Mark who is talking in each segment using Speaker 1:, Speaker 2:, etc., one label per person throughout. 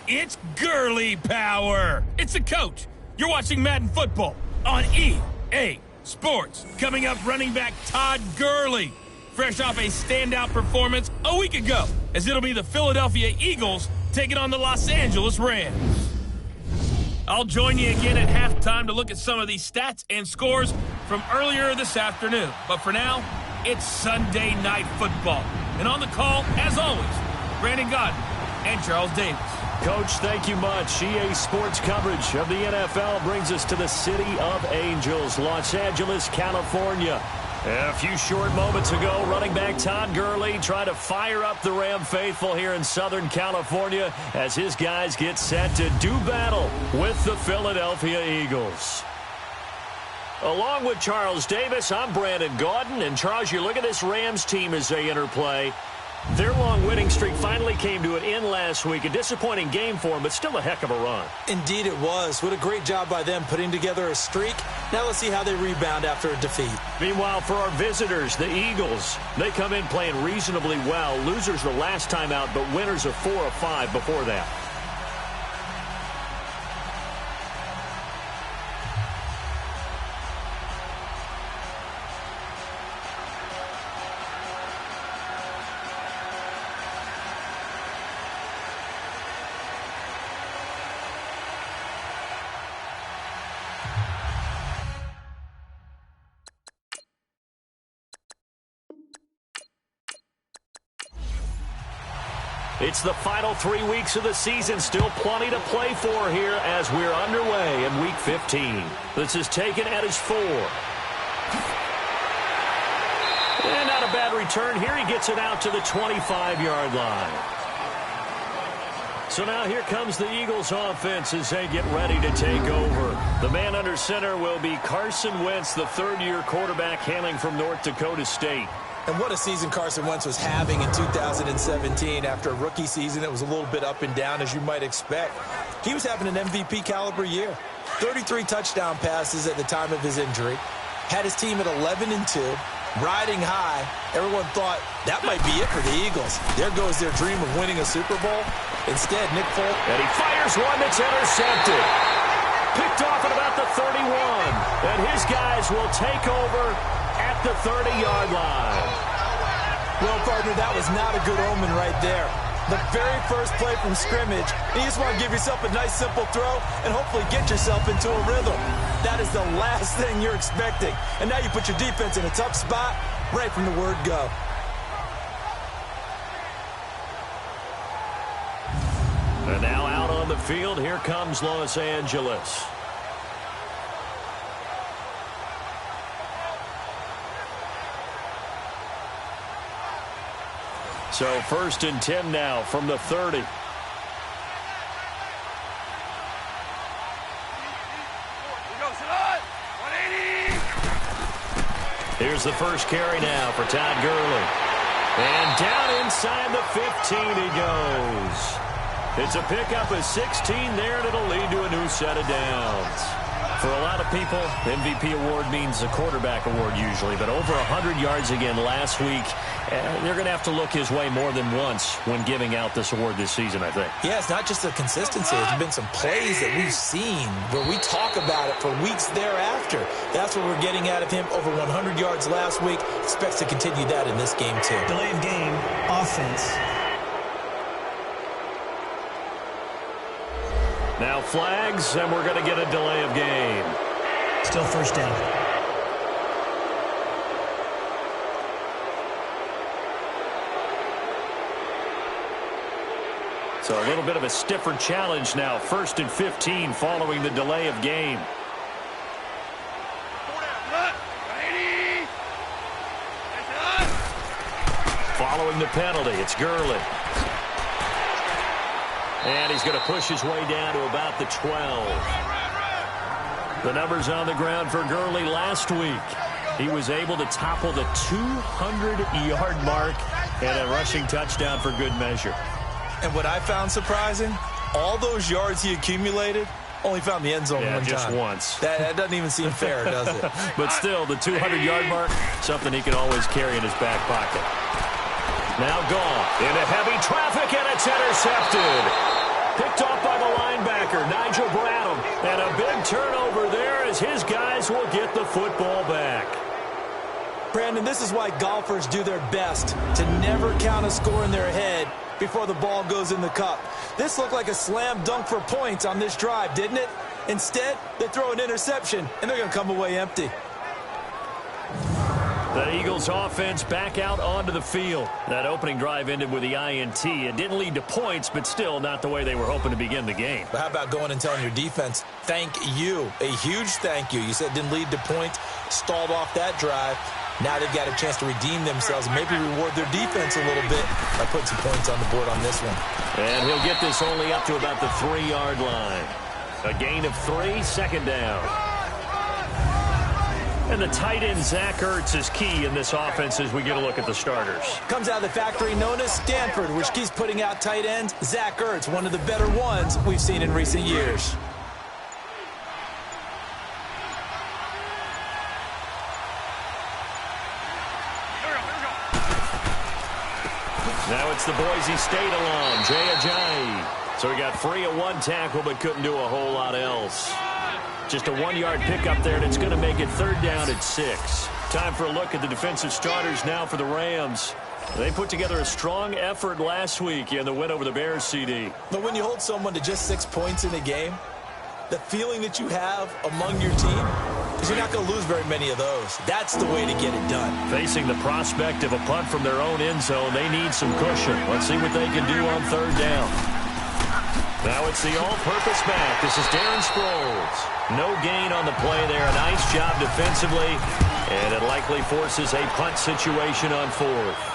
Speaker 1: It's Gurley power. It's the coach. You're watching Madden Football on EA Sports. Coming up, running back Todd Gurley, fresh off a standout performance a week ago, as it'll be the Philadelphia Eagles taking on the Los Angeles Rams. I'll join you again at halftime to look at some of these stats and scores from earlier this afternoon. But for now, it's Sunday Night Football. And on the call, as always, Brandon Gaudin and Charles Davis.
Speaker 2: Coach, thank you much. EA Sports coverage of the NFL brings us to the City of Angels, Los Angeles, California. A few short moments ago, running back Todd Gurley trying to fire up the Ram faithful here in Southern California as his guys get set to do battle with the Philadelphia Eagles. Along with Charles Davis, I'm Brandon Gaudin. And Charles, you look at this Rams team as they interplay. Their long winning streak finally came to an end last week. A disappointing game for them, but still a heck of a run.
Speaker 3: Indeed it was. What a great job by them putting together a streak. Now let's see how they rebound after a defeat.
Speaker 2: Meanwhile, for our visitors, the Eagles, they come in playing reasonably well. Losers the last time out, but winners of 4 of 5 before that. It's the final 3 weeks of the season. Still plenty to play for here as we're underway in Week 15. This is taken at his 4. And not a bad return here. He gets it out to the 25-yard line. So now here comes the Eagles offense as they get ready to take over. The man under center will be Carson Wentz, the third-year quarterback hailing from North Dakota State.
Speaker 3: And what a season Carson Wentz was having in 2017 after a rookie season that was a little bit up and down, as you might expect. He was having an MVP caliber year. 33 touchdown passes at the time of his injury. Had his team at 11-2, riding high. Everyone thought that might be it for the Eagles. There goes their dream of winning a Super Bowl. Instead, Nick Folk.
Speaker 2: And he fires one that's intercepted. Picked off at about the 31. And his guys will take over at the 30-yard line.
Speaker 3: Well, partner, that was not a good omen right there. The very first play from scrimmage, you just want to give yourself a nice, simple throw and hopefully get yourself into a rhythm. That is the last thing you're expecting. And now you put your defense in a tough spot right from the word go.
Speaker 2: And now out on the field, here comes Los Angeles. So 1st and 10 now from the 30. Here's the first carry now for Todd Gurley. And down inside the 15 he goes. It's a pickup of 16 there, and it'll lead to a new set of downs. For a lot of people, MVP award means a quarterback award usually, but over 100 yards again last week. They're going to have to look his way more than once when giving out this award this season, I think.
Speaker 3: Yeah, it's not just the consistency. There's been some plays that we've seen where we talk about it for weeks thereafter. That's what we're getting out of him. Over 100 yards last week. Expects to continue that in this game, too.
Speaker 4: Delay of game, offense.
Speaker 2: Now flags, and we're going to get a delay of game.
Speaker 4: Still first down.
Speaker 2: So a little bit of a stiffer challenge now. 1st and 15 following the delay of game. Following the penalty, it's Gurley. And he's going to push his way down to about the 12. The numbers on the ground for Gurley last week. He was able to topple the 200-yard mark and a rushing touchdown for good measure.
Speaker 3: And what I found surprising, all those yards he accumulated, only found the end zone one time.
Speaker 2: Just once.
Speaker 3: That doesn't even seem fair, does it?
Speaker 2: But still, the 200-yard mark, something he can always carry in his back pocket. Now gone into heavy traffic, and it's intercepted. Picked off by the linebacker, Nigel Bradham. And a big turnover there as his guys will get the football back.
Speaker 3: Brandon, this is why golfers do their best to never count a score in their head before the ball goes in the cup. This looked like a slam dunk for points on this drive, didn't it? Instead, they throw an interception, and they're going to come away empty.
Speaker 2: The Eagles offense back out onto the field. That opening drive ended with the INT. It didn't lead to points, but still not the way they were hoping to begin the game.
Speaker 3: But how about going and telling your defense, thank you, a huge thank you. You said it didn't lead to points, stalled off that drive. Now they've got a chance to redeem themselves and maybe reward their defense a little bit by putting some points on the board on this one.
Speaker 2: And he'll get this only up to about the 3-yard line. A gain of 3, second down. And the tight end, Zach Ertz, is key in this offense as we get a look at the starters.
Speaker 3: Comes out of the factory known as Stanford, which keeps putting out tight ends. Zach Ertz, one of the better ones we've seen in recent years.
Speaker 2: Now it's the Boise State alum, Jay Ajayi. So he got free of one tackle but couldn't do a whole lot else. Just a 1-yard pickup there, and it's going to make it 3rd down at 6. Time for a look at the defensive starters now for the Rams. They put together a strong effort last week in the win over the Bears, CD.
Speaker 3: But when you hold someone to just 6 points in a game, the feeling that you have among your team is you're not going to lose very many of those. That's the way to get it done.
Speaker 2: Facing the prospect of a punt from their own end zone, they need some cushion. Let's see what they can do on 3rd down. Now it's the all-purpose back. This is Darren Sproles. No gain on the play there. Nice job defensively. And it likely forces a punt situation on 4th.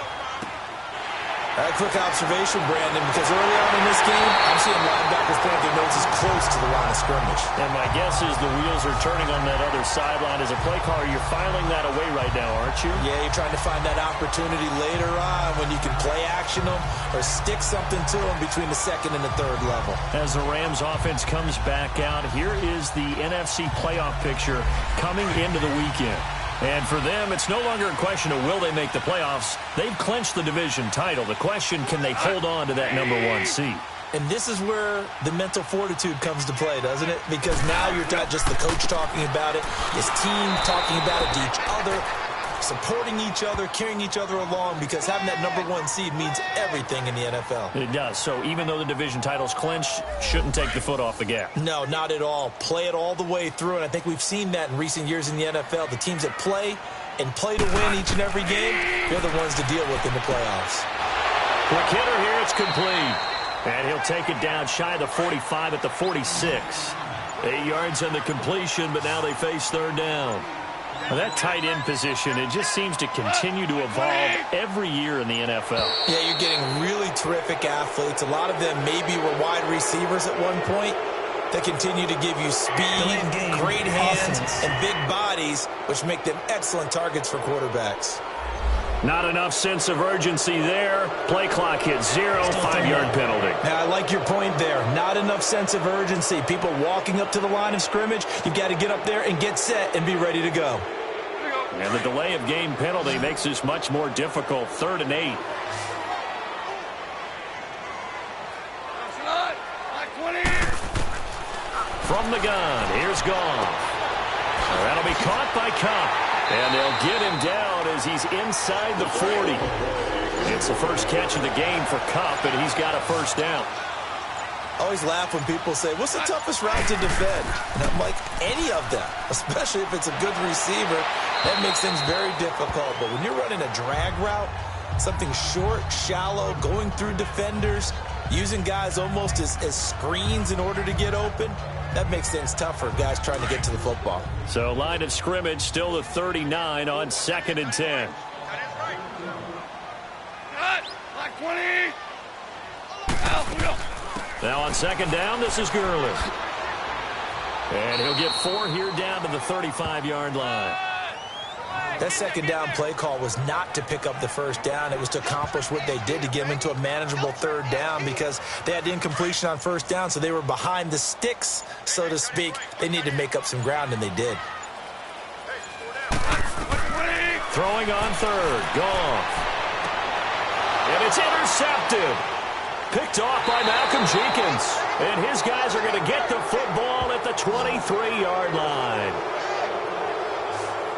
Speaker 3: A quick observation, Brandon, because early on in this game, I'm seeing linebackers pointing their noses close to the line of scrimmage.
Speaker 2: And my guess is the wheels are turning on that other sideline. As a play caller, you're filing that away right now, aren't you?
Speaker 3: Yeah, you're trying to find that opportunity later on when you can play action them or stick something to them between the 2nd and the 3rd level.
Speaker 2: As the Rams offense comes back out, here is the NFC playoff picture coming into the weekend. And for them, it's no longer a question of will they make the playoffs. They've clinched the division title. The question, can they hold on to that #1 seed?
Speaker 3: And this is where the mental fortitude comes to play, doesn't it? Because now you're not just the coach talking about it, his team talking about it to each other, supporting each other, carrying each other along, because having that #1 seed means everything in the NFL.
Speaker 2: It does. So even though the division title's clinched, shouldn't take the foot off the gas.
Speaker 3: No, not at all. Play it all the way through, and I think we've seen that in recent years in the NFL. The teams that play and play to win each and every game, they're the ones to deal with in the playoffs.
Speaker 2: Quick hitter here, it's complete. And he'll take it down shy of the 45 at the 46. 8 yards on the completion, but now they face 3rd down. Well, that tight end position, it just seems to continue to evolve every year in the NFL.
Speaker 3: Yeah, you're getting really terrific athletes. A lot of them maybe were wide receivers at one point. They continue to give you speed, great hands, and big bodies, which make them excellent targets for quarterbacks.
Speaker 2: Not enough sense of urgency there. Play clock hit 0, 5-yard penalty.
Speaker 3: Now, I like your point there. Not enough sense of urgency. People walking up to the line of scrimmage, you've got to get up there and get set and be ready to go.
Speaker 2: And the delay of game penalty makes this much more difficult. 3rd and 8. From the gun, here's Goff. That'll be caught by Kupp. And they'll get him down as he's inside the 40. It's the first catch of the game for Kupp, and he's got a 1st down.
Speaker 3: I always laugh when people say, what's the toughest route to defend? And I'm like, any of them, especially if it's a good receiver. That makes things very difficult. But when you're running a drag route, something short, shallow, going through defenders, using guys almost as screens in order to get open, that makes things tough for guys trying to get to the football. So
Speaker 2: line of scrimmage still the 39 on 2nd and 10. Now on 2nd down, this is Gurley. And he'll get 4 here down to the 35-yard line.
Speaker 3: That 2nd down play call was not to pick up the 1st down. It was to accomplish what they did to get them into a manageable 3rd down because they had incompletion on 1st down, so they were behind the sticks, so to speak. They needed to make up some ground, and they did.
Speaker 2: Throwing on 3rd. Goff. And it's intercepted. Picked off by Malcolm Jenkins. And his guys are going to get the football at the 23-yard line.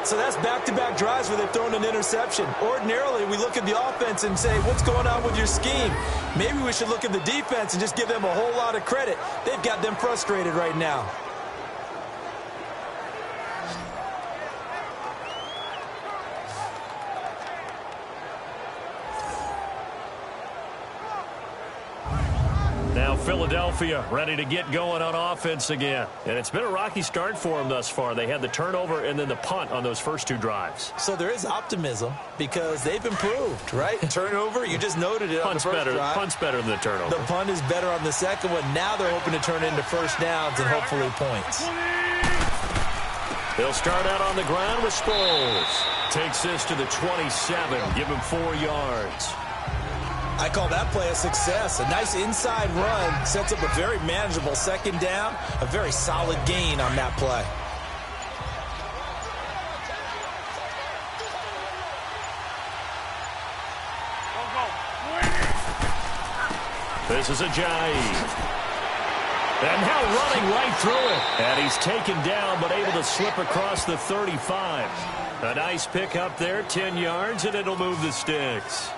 Speaker 3: So that's back-to-back drives where they've thrown an interception. Ordinarily, we look at the offense and say, what's going on with your scheme? Maybe we should look at the defense and just give them a whole lot of credit. They've got them frustrated right now.
Speaker 2: Now Philadelphia ready to get going on offense again. And it's been a rocky start for them thus far. They had the turnover and then the punt on those first two drives.
Speaker 3: So there is optimism because they've improved, right? Turnover, you just noted it on the first drive.
Speaker 2: Punt's better than the turnover.
Speaker 3: The punt is better on the second one. Now they're hoping to turn into first downs and hopefully points.
Speaker 2: They'll start out on the ground with Sproles. Takes this to the 27. Give him 4 yards.
Speaker 3: I call that play a success. A nice inside run sets up a very manageable second down. A very solid gain on that play.
Speaker 2: This is Ajayi. And now running right through it. And he's taken down but able to slip across the 35. A nice pick up there, 10 yards, and it'll move the sticks.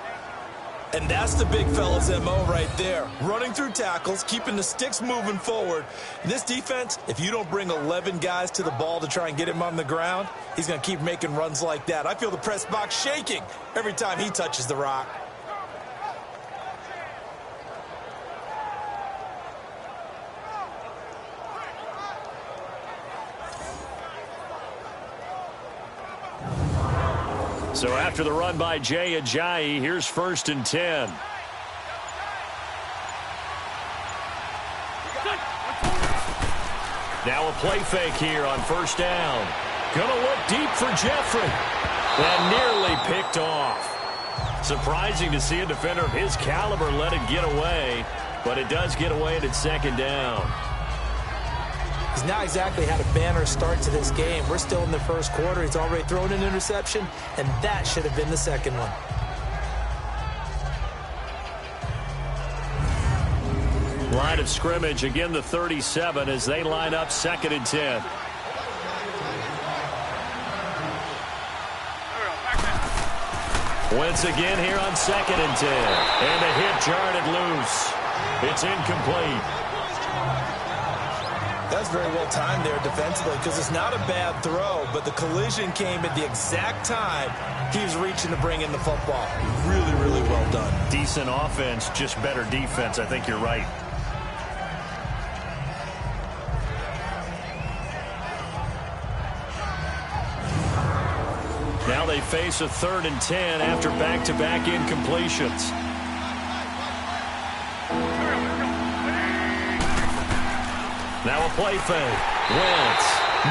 Speaker 3: And that's the big fella's MO right there. Running through tackles, keeping the sticks moving forward. This defense, if you don't bring 11 guys to the ball to try and get him on the ground, he's going to keep making runs like that. I feel the press box shaking every time he touches the rock.
Speaker 2: So after the run by Jay Ajayi, here's 1st and 10. Now a play fake here on 1st down. Gonna look deep for Jeffrey. And nearly picked off. Surprising to see a defender of his caliber let it get away, but it does get away at its 2nd down.
Speaker 3: He's not exactly had a banner start to this game. We're still in the first quarter. He's already thrown an interception, and that should have been the second one.
Speaker 2: Line of scrimmage, again the 37 as they line up 2nd and 10. Once again here on 2nd and 10. And the hit jarred it loose. It's incomplete.
Speaker 3: That's very well timed there defensively because it's not a bad throw, but the collision came at the exact time he was reaching to bring in the football. Really, really well done.
Speaker 2: Decent offense, just better defense. I think you're right. Now they face a 3rd and 10 after back-to-back incompletions. Now a play fake. Wentz.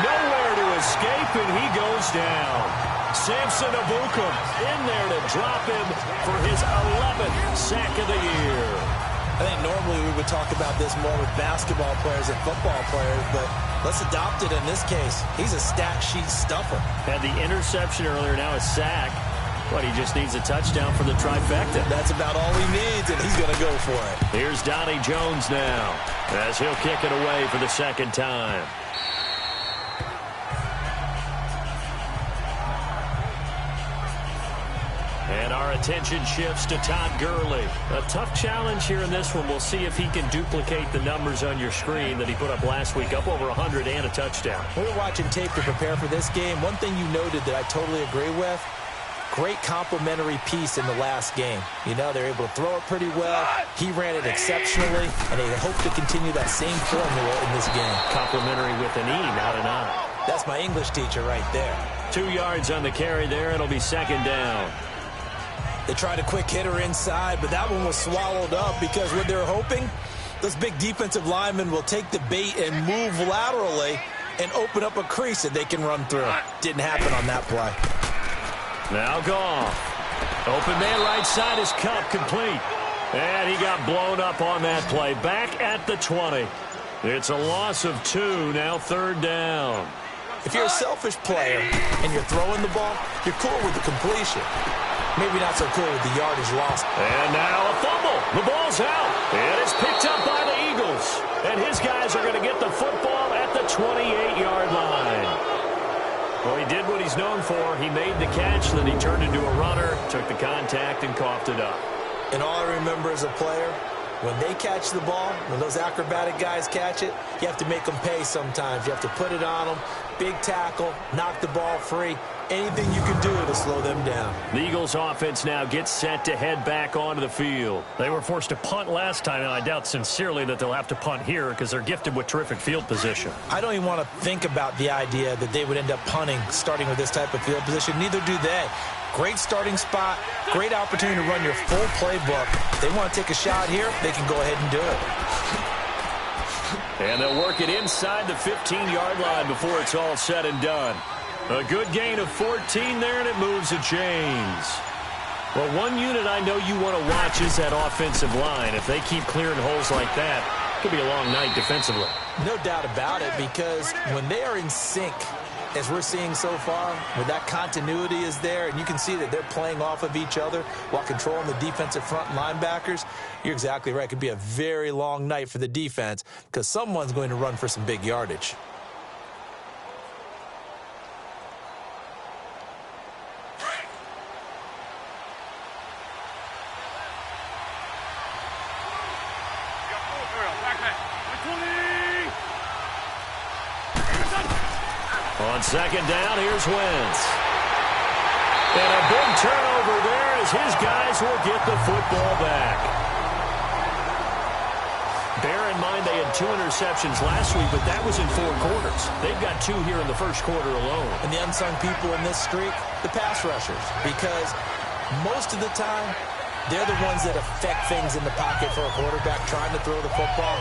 Speaker 2: Nowhere to escape, and he goes down. Samson Ebukam in there to drop him for his 11th sack of the year.
Speaker 3: I think normally we would talk about this more with basketball players and football players, but let's adopt it in this case. He's a stat sheet stuffer.
Speaker 2: Had the interception earlier, now a sack. But he just needs a touchdown for the trifecta.
Speaker 3: That's about all he needs, and he's going to go for it.
Speaker 2: Here's Donnie Jones now, as he'll kick it away for the 2nd time. And our attention shifts to Todd Gurley. A tough challenge here in this one. We'll see if he can duplicate the numbers on your screen that he put up last week, up over 100 and a touchdown.
Speaker 3: We were watching tape to prepare for this game. One thing you noted that I totally agree with, great complimentary piece in the last game. You know, they're able to throw it pretty well. He ran it exceptionally, and they hope to continue that same formula in this game.
Speaker 2: Complimentary with an E, not an I.
Speaker 3: That's my English teacher right there.
Speaker 2: 2 yards on the carry there. It'll be 2nd down.
Speaker 3: They tried a quick hitter inside, but that one was swallowed up because what they're hoping, those big defensive linemen will take the bait and move laterally and open up a crease that they can run through. Didn't happen on that play.
Speaker 2: Now Goff. Open man right side is Kupp, complete. And he got blown up on that play. Back at the 20. It's a loss of 2, now 3rd down.
Speaker 3: If you're a selfish player and you're throwing the ball, you're cool with the completion. Maybe not so cool with the yardage lost.
Speaker 2: And now a fumble. The ball's out. And it's picked up by the Eagles. And his guys are going to get the football at the 28-yard line. Well, he did what he's known for. He made the catch, then he turned into a runner, took the contact, and coughed it up.
Speaker 3: And all I remember as a player, when they catch the ball, when those acrobatic guys catch it, you have to make them pay sometimes. You have to put it on them, big tackle, knock the ball free. Anything you can do to slow them down.
Speaker 2: The Eagles offense now gets set to head back onto the field.
Speaker 5: They were forced to punt last time, and I doubt sincerely that they'll have to punt here because they're gifted with terrific field position.
Speaker 3: I don't even want to think about the idea that they would end up punting starting with this type of field position. Neither do they. Great starting spot, great opportunity to run your full playbook. If they want to take a shot here, they can go ahead and do it.
Speaker 2: And they'll work it inside the 15-yard line before it's all said and done. A good gain of 14 there, and it moves the chains. Well, one unit I know you want to watch is that offensive line. If they keep clearing holes like that, it could be a long night defensively.
Speaker 3: No doubt about it, because when they are in sync, as we're seeing so far, where that continuity is there, and you can see that they're playing off of each other while controlling the defensive front linebackers, you're exactly right. It could be a very long night for the defense because someone's going to run for some big yardage.
Speaker 2: On second down, here's Wentz. And a big turnover there as his guys will get the football back. Bear in mind they had 2 interceptions last week, but that was in 4 quarters. They've got 2 here in the first quarter alone.
Speaker 3: And the unsung people in this streak, the pass rushers, because most of the time, they're the ones that affect things in the pocket for a quarterback, trying to throw the football,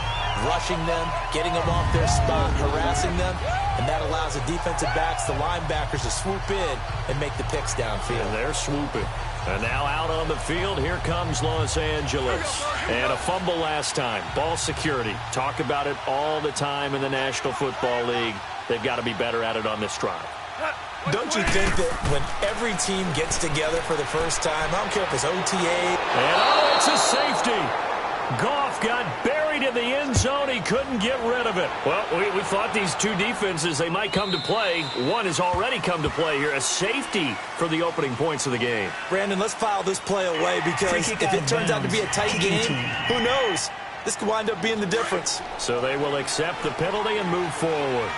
Speaker 3: rushing them, getting them off their spot, harassing them, and that allows the defensive backs, the linebackers, to swoop in and make the picks downfield.
Speaker 2: And they're swooping. And now out on the field, here comes Los Angeles. And a fumble last time. Ball security. Talk about it all the time in the National Football League. They've got to be better at it on this drive.
Speaker 3: Don't you think that when every team gets together for the first time, I don't care if it's OTA.
Speaker 2: And oh, it's a safety. Goff got buried in the end zone. He couldn't get rid of it. Well, we thought these two defenses, they might come to play. One has already come to play here. A safety for the opening points of the game.
Speaker 3: Brandon, let's file this play away because if it turns out to be a tight game, who knows? This could wind up being the difference.
Speaker 2: So they will accept the penalty and move forward.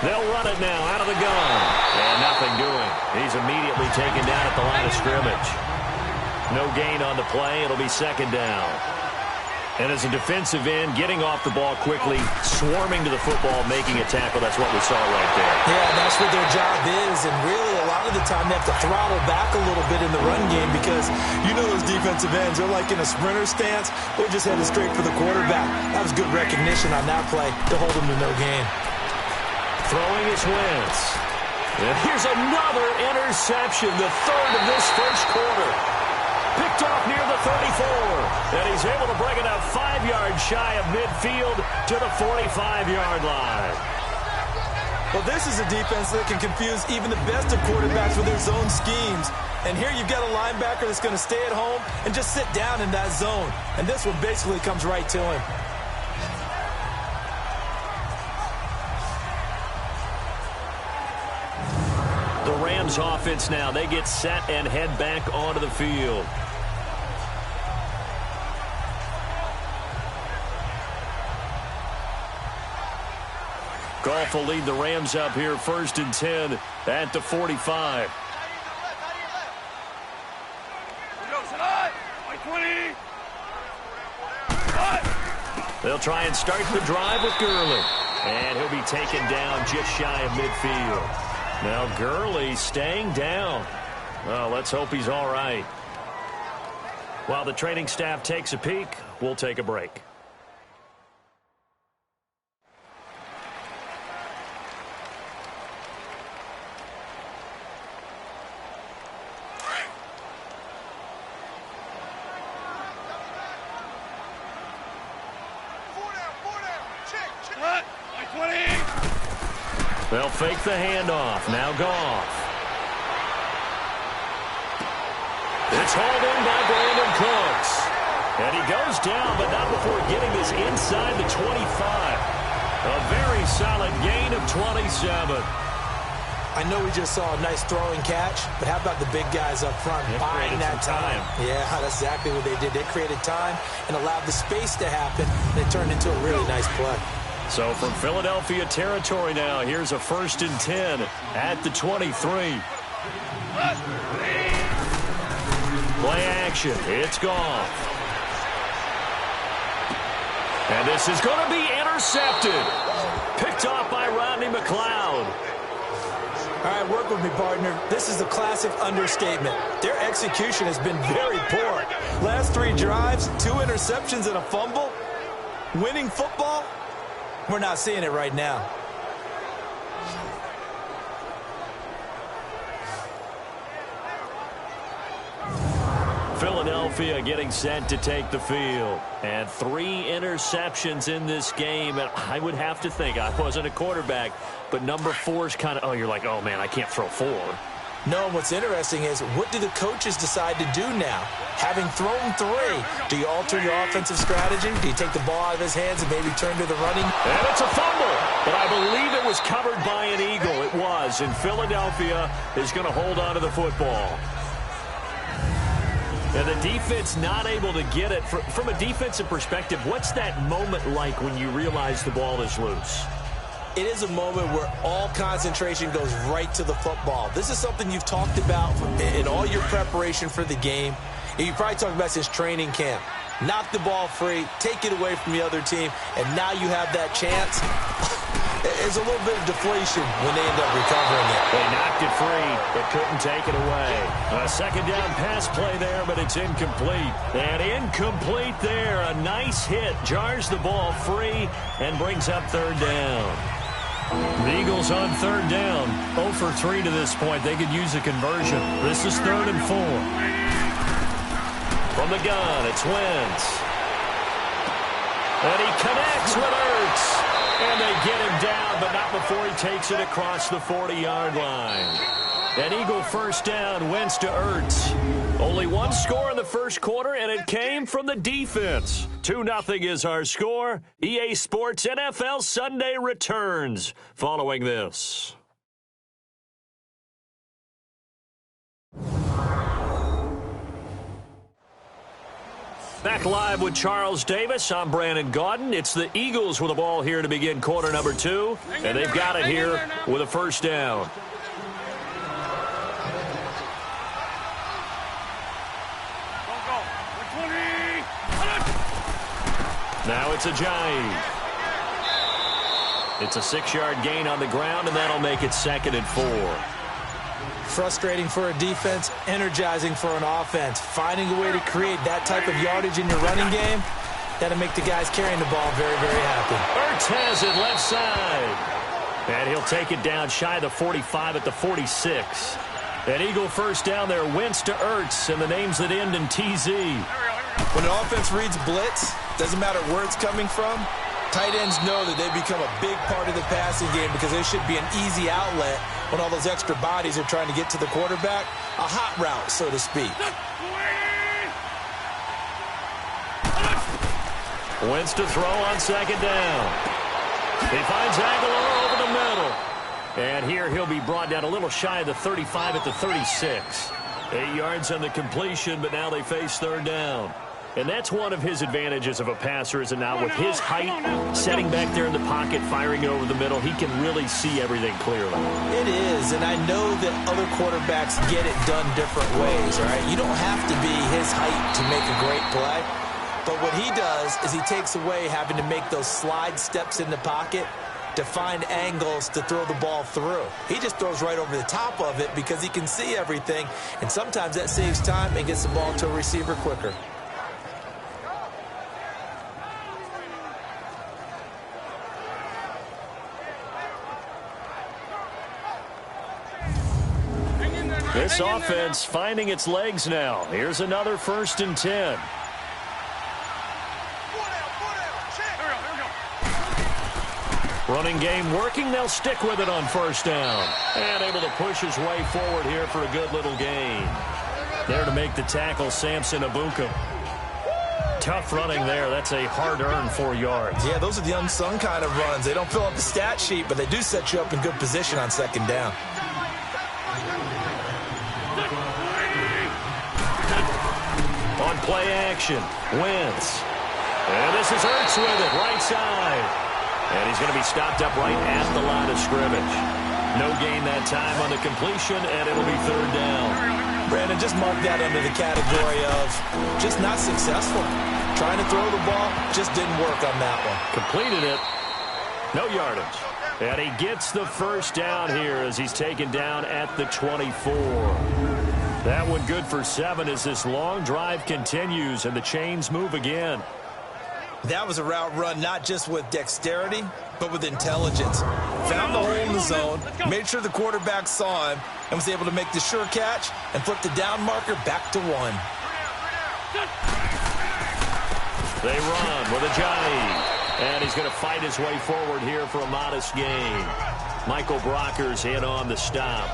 Speaker 2: They'll run it now out of the gun. And nothing doing. He's immediately taken down at the line of scrimmage. No gain on the play. It'll be second down. And as a defensive end, getting off the ball quickly, swarming to the football, making a tackle. That's what we saw right there.
Speaker 3: Yeah, that's what their job is. And really, a lot of the time, they have to throttle back a little bit in the run game because you know those defensive ends, they're like in a sprinter stance. They're just headed straight for the quarterback. That was good recognition on that play to hold them to no gain.
Speaker 2: Throwing is Wentz. And here's another interception, the third of this first quarter. Picked off near the 34. And he's able to bring it up 5 yards shy of midfield to the 45-yard line.
Speaker 3: Well, this is a defense that can confuse even the best of quarterbacks with their zone schemes. And here you've got a linebacker that's going to stay at home and just sit down in that zone. And this one basically comes right to him.
Speaker 2: The Rams offense now, they get set and head back onto the field. Goff will lead the Rams up here first and 10 at the 45. They'll try and start the drive with Gurley. And he'll be taken down just shy of midfield. Now Gurley staying down. Well, let's hope he's all right. While the training staff takes a peek, we'll take a break. They'll fake the handoff. Now Goff. It's hauled in by Brandon Cooks. And he goes down, but not before getting this inside the 25. A very solid gain of 27.
Speaker 3: I know we just saw a nice throwing catch, but how about the big guys up front buying that time? Yeah, that's exactly what they did. They created time and allowed the space to happen, and it turned into a really nice play.
Speaker 2: So from Philadelphia territory now, here's a 1st and 10 at the 23. Play action. It's Goff. And this is going to be intercepted. Picked off by Rodney McLeod.
Speaker 3: All right, work with me, partner. This is a classic understatement. Their execution has been very poor. Last 3 drives, 2 interceptions and a fumble. Winning football? We're not seeing it right now.
Speaker 2: Philadelphia getting set to take the field. And 3 interceptions in this game. And I would have to think, I wasn't a quarterback, but number 4 is kind of, you're like, oh, man, I can't throw 4.
Speaker 3: No, what's interesting is, what do the coaches decide to do now? Having thrown 3, do you alter your offensive strategy? Do you take the ball out of his hands and maybe turn to the running?
Speaker 2: And it's a fumble, but I believe it was covered by an Eagle. It was, and Philadelphia is going to hold on to the football. And the defense not able to get it. From a defensive perspective, what's that moment like when you realize the ball is loose?
Speaker 3: It is a moment where all concentration goes right to the football. This is something you've talked about in all your preparation for the game. And you probably talked about since training camp. Knock the ball free, take it away from the other team, and now you have that chance. There's a little bit of deflation when they end up recovering it.
Speaker 2: They knocked it free, but couldn't take it away. A 2nd down pass play there, but it's incomplete. And incomplete there. A nice hit. Jars the ball free and brings up 3rd down. The Eagles on 3rd down. 0 for 3 to this point. They could use a conversion. This is 3rd and 4. From the gun, it's Wentz. And he connects with Ertz. And they get him down, but not before he takes it across the 40-yard line. An Eagle 1st down, Wentz to Ertz. Only 1 score in the 1st quarter, and it came from the defense. 2-0 is our score. EA Sports NFL Sunday returns following this. Back live with Charles Davis. I'm Brandon Gaudin. It's the Eagles with the ball here to begin quarter number 2. And they've got it here with a 1st down. Now it's Ajayi. It's a 6-yard gain on the ground, and that'll make it 2nd and 4.
Speaker 3: Frustrating for a defense, energizing for an offense. Finding a way to create that type of yardage in your running game, that'll make the guys carrying the ball very, very happy.
Speaker 2: Ertz has it left side. And he'll take it down shy of the 45 at the 46. An Eagle 1st down there, Wentz to Ertz, and the names that end in TZ.
Speaker 3: When an offense reads blitz, doesn't matter where it's coming from, tight ends know that they become a big part of the passing game because there should be an easy outlet when all those extra bodies are trying to get to the quarterback. A hot route, so to speak.
Speaker 2: Wentz to throw on 2nd down. He finds Aguilar over the middle. And here he'll be brought down a little shy of the 35 at the 36. 8 yards on the completion, but now they face 3rd down. And that's one of his advantages of a passer, is it not? With his height, setting back there in the pocket, firing over the middle, he can really see everything clearly.
Speaker 3: It is, and I know that other quarterbacks get it done different ways, all right? You don't have to be his height to make a great play. But what he does is he takes away having to make those slide steps in the pocket to find angles to throw the ball through. He just throws right over the top of it because he can see everything, and sometimes that saves time and gets the ball to a receiver quicker.
Speaker 2: This offense finding its legs now. Here's another 1st and 10. Running game working. They'll stick with it on first down. And able to push his way forward here for a good little gain. There to make the tackle, Samson Ebukam. Tough running there. That's a hard-earned 4 yards.
Speaker 3: Yeah, those are the unsung kind of runs. They don't fill up the stat sheet, but they do set you up in good position on second down.
Speaker 2: On play action, Wentz. And this is Ertz with it, right side. And he's going to be stopped up right at the line of scrimmage. No gain that time on the completion, and it'll be third down.
Speaker 3: Brandon, just mark that under the category of just not successful. Trying to throw the ball, just didn't work on that one.
Speaker 2: Completed it. No yardage. And he gets the first down here as he's taken down at the 24. That one good for 7 as this long drive continues and the chains move again.
Speaker 3: That was a route run not just with dexterity, but with intelligence. Found the hole in the zone, made sure the quarterback saw him, and was able to make the sure catch and flip the down marker back to 1.
Speaker 2: They run with Ajayi, and he's going to fight his way forward here for a modest gain. Michael Brockers in on the stop.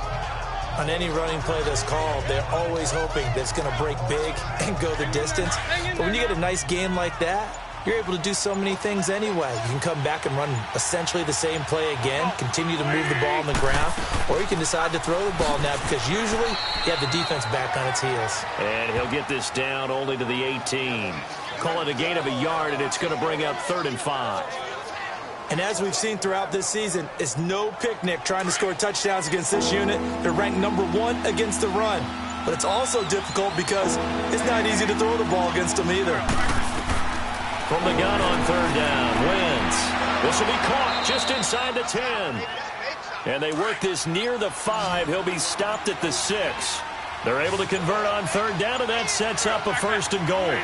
Speaker 3: On any running play that's called, they're always hoping that it's going to break big and go the distance. But when you get a nice game like that, you're able to do so many things anyway. You can come back and run essentially the same play again, continue to move the ball on the ground, or you can decide to throw the ball now because usually you have the defense back on its heels.
Speaker 2: And he'll get this down only to the 18. Call it a gain of a yard, and it's going to bring up 3rd and 5.
Speaker 3: And as we've seen throughout this season, it's no picnic trying to score touchdowns against this unit. They're ranked number 1 against the run. But it's also difficult because it's not easy to throw the ball against them either.
Speaker 2: From the gun on 3rd down, Wentz. This will be caught just inside the 10. And they work this near the 5. He'll be stopped at the 6. They're able to convert on 3rd down, and that sets up a 1st and goal.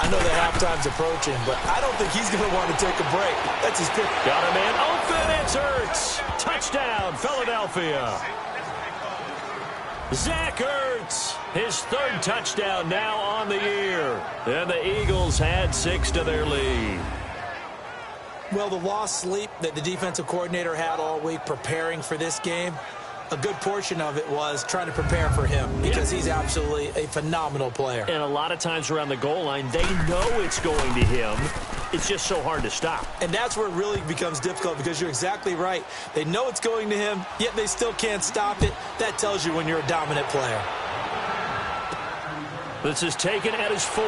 Speaker 3: I know the halftime's approaching, but I don't think he's going to want to take a break. That's his pick.
Speaker 2: Got a man open. It's Ertz. Touchdown, Philadelphia. Zach Ertz, his 3rd touchdown now on the year. And the Eagles add 6 to their lead.
Speaker 3: Well, the lost sleep that the defensive coordinator had all week preparing for this game, a good portion of it was trying to prepare for him because he's absolutely a phenomenal player.
Speaker 2: And a lot of times around the goal line, they know it's going to him. It's just so hard to stop.
Speaker 3: And that's where it really becomes difficult because you're exactly right. They know it's going to him, yet they still can't stop it. That tells you when you're a dominant player.
Speaker 2: This is taken at his 4.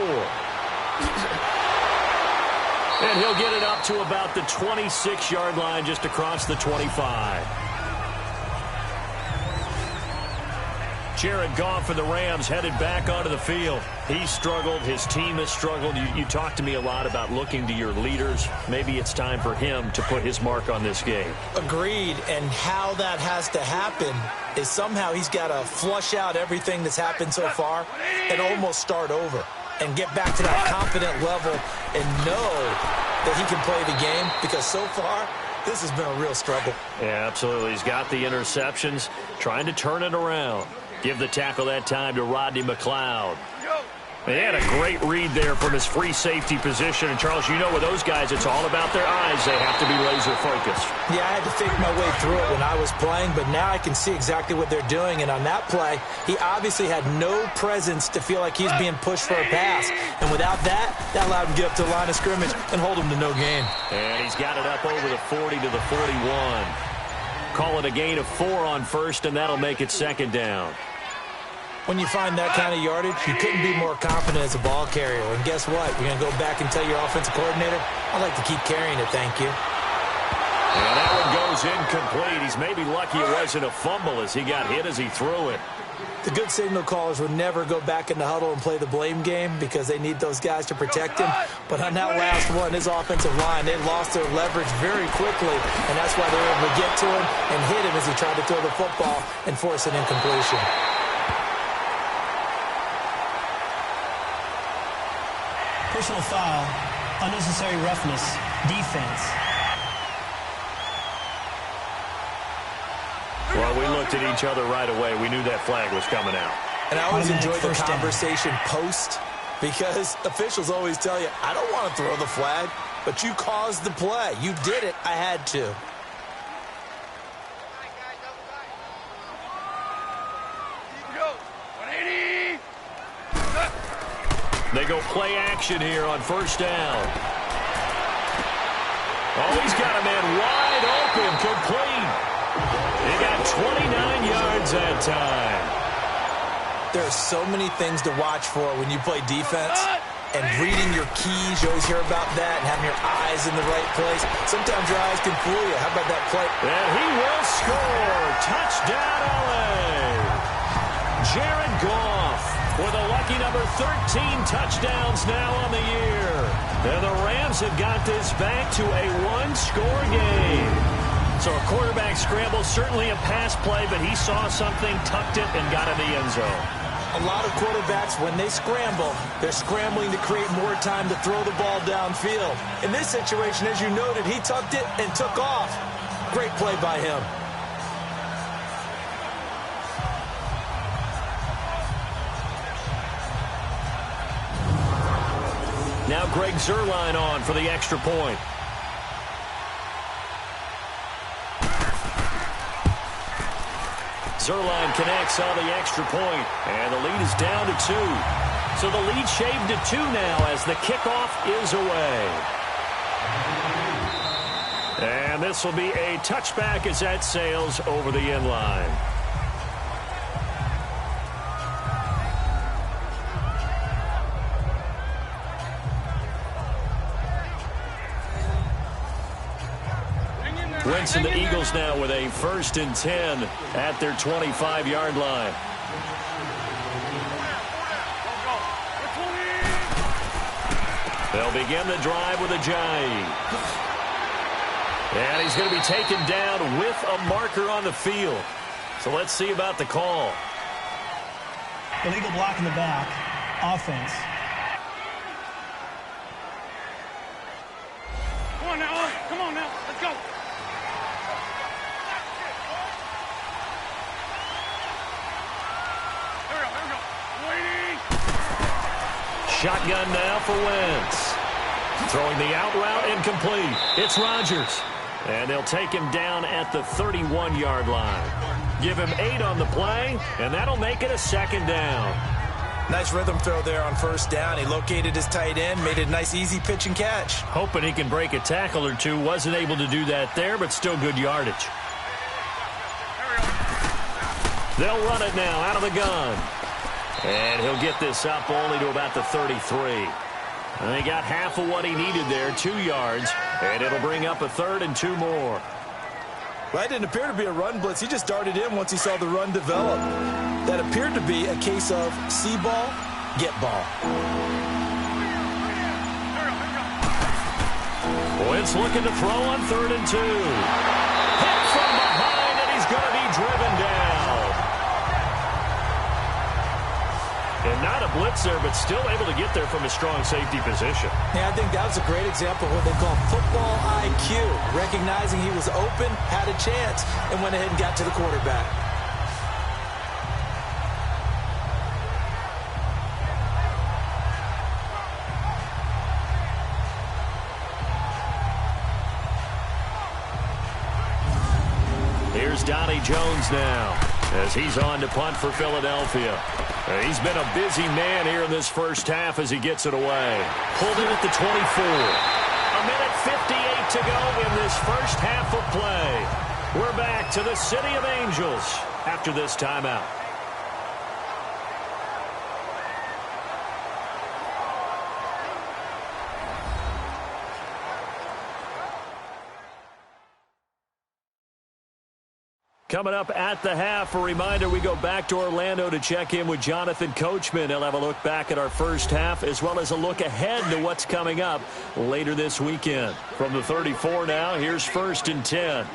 Speaker 2: And he'll get it up to about the 26-yard line just across the 25. Jared Goff for the Rams headed back onto the field. He struggled. His team has struggled. You talked to me a lot about looking to your leaders. Maybe it's time for him to put his mark on this game.
Speaker 3: Agreed. And how that has to happen is somehow he's got to flush out everything that's happened so far and almost start over and get back to that confident level and know that he can play the game because so far this has been a real struggle.
Speaker 2: Yeah, absolutely. He's got the interceptions, trying to turn it around. Give the tackle that time to Rodney McLeod. They had a great read there from his free safety position. And, Charles, you know with those guys, it's all about their eyes. They have to be laser-focused.
Speaker 3: Yeah, I had to think my way through it when I was playing, but now I can see exactly what they're doing. And on that play, he obviously had no presence to feel like he's being pushed for a pass. And without that, that allowed him to get up to the line of scrimmage and hold him to no gain.
Speaker 2: And he's got it up over the 40 to the 41. Call it a gain of 4 on first, and that'll make it 2nd down.
Speaker 3: When you find that kind of yardage, you couldn't be more confident as a ball carrier. And guess what? You're going to go back and tell your offensive coordinator, I'd like to keep carrying it, thank you.
Speaker 2: And that one goes incomplete. He's maybe lucky it wasn't a fumble as he got hit as he threw it.
Speaker 3: The good signal callers would never go back in the huddle and play the blame game because they need those guys to protect him. But on that last one, his offensive line, they lost their leverage very quickly, and that's why they were able to get to him and hit him as he tried to throw the football and force an incompletion.
Speaker 4: Personal foul, unnecessary roughness, defense.
Speaker 2: Well, we looked at each other right away. We knew that flag was coming out.
Speaker 3: And I always enjoy the
Speaker 4: First down.
Speaker 3: conversation post because officials always tell you, I don't want to throw the flag. but you caused the play. You did it. I had to.
Speaker 2: They go play action here on first down. Oh, he's got a man wide open, complete. He got 29 yards that time.
Speaker 3: There are so many things to watch for when you play defense. And reading your keys, you always hear about that, and having your eyes in the right place. Sometimes your eyes can fool you. How about that play?
Speaker 2: And he will score. Touchdown, LA. Jared Goff with a lucky number 13 touchdowns now on the year. And the Rams have got this back to a one-score game. So a quarterback scramble, certainly a pass play, but he saw something, tucked it, and got in the end zone.
Speaker 3: A lot of quarterbacks, when they scramble, they're scrambling to create more time to throw the ball downfield. In this situation, as you noted, he tucked it and took off. Great play by him.
Speaker 2: Now Greg Zuerlein on for the extra point. Zuerlein connects on the extra point, and the lead is down to 2. So the lead shaved to 2 now as the kickoff is away. And this will be a touchback as that sails over the end line. Wentz and the Eagles now with a 1st and 10 at their 25-yard line. They'll begin the drive with Ajayi. And he's going to be taken down with a marker on the field. So let's see about the call.
Speaker 4: Illegal block in the back. Offense.
Speaker 6: Come on now. Come on now. Let's go.
Speaker 2: Shotgun now for Wentz. Throwing the out route incomplete. It's Rodgers. And they'll take him down at the 31-yard line. Give him 8 on the play, and that'll make it a 2nd down.
Speaker 3: Nice rhythm throw there on 1st down. He located his tight end, made it a nice easy pitch and catch.
Speaker 2: Hoping he can break a tackle or two. Wasn't able to do that there, but still good yardage. They'll run it now out of the gun. And he'll get this up only to about the 33. And he got half of what he needed there, 2 yards. And it'll bring up a 3rd and 2 more.
Speaker 3: Well, that didn't appear to be a run blitz. He just darted in once he saw the run develop. That appeared to be a case of see ball, get ball.
Speaker 2: Wentz looking to throw on 3rd and 2. Hit from behind, and he's going to be driven down. And not a blitzer, but still able to get there from a strong safety position.
Speaker 3: Yeah, I think that was a great example of what they call football IQ. Recognizing he was open, had a chance, and went ahead and got to the quarterback.
Speaker 2: Here's Donnie Jones now as he's on to punt for Philadelphia. He's been a busy man here in this first half as he gets it away. Pulled it at the 24. A minute 58 to go in this first half of play. We're back to the City of Angels after this timeout. Coming up at the half, a reminder, we go back to Orlando to check in with Jonathan Coachman. He'll have a look back at our first half as well as a look ahead to what's coming up later this weekend. From the 34 now, here's 1st and 10.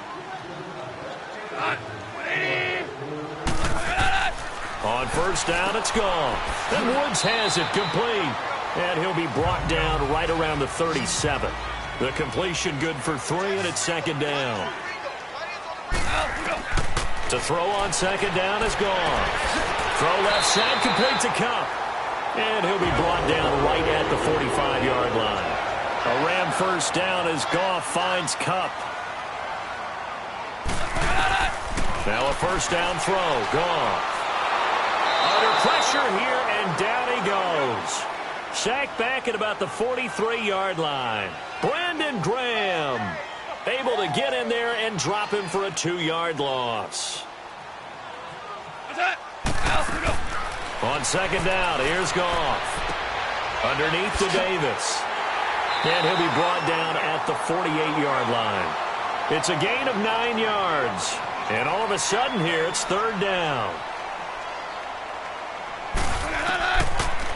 Speaker 2: On 1st down, it's gone. And Woods has it complete. And he'll be brought down right around the 37. The completion good for 3, and it's 2nd down. To throw on 2nd down is gone. Throw left side, complete to Kupp. And he'll be brought down right at the 45-yard line. A Ram first down as Goff finds Kupp. Now a first down throw. Goff. Under pressure here, and down he goes. Sacked back at about the 43-yard line. Brandon Graham able to get in there and drop him for a 2-yard loss. On second down, here's Goff. Underneath to Davis. And he'll be brought down at the 48-yard line. It's a gain of 9 yards. And all of a sudden here, it's third down.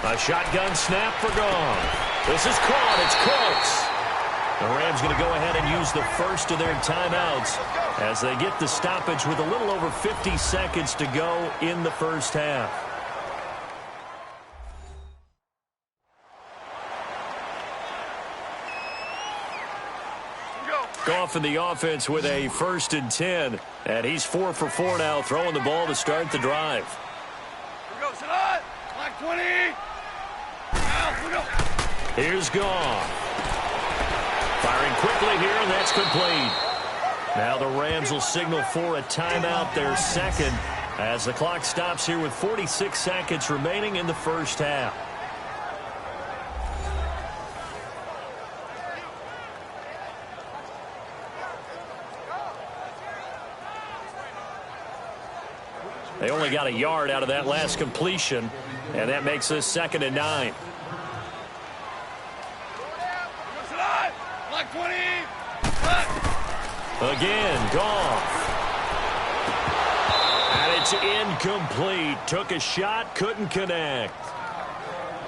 Speaker 2: A shotgun snap for Goff. This is caught. It's close. The Rams going to go ahead and use the first of their timeouts as they get the stoppage with a little over 50 seconds to go in the first half. Goff in the offense with a 1st and 10. And he's 4 for 4 now, throwing the ball to start the drive.
Speaker 6: Like 20.
Speaker 2: Here's Goff. Firing quickly here, and that's complete. Now the Rams will signal for a timeout, their second, as the clock stops here with 46 seconds remaining in the first half. They only got a yard out of that last completion, and that makes this 2nd and 9.
Speaker 6: Like 20.
Speaker 2: Again, Goff. And it's incomplete. Took a shot, couldn't connect.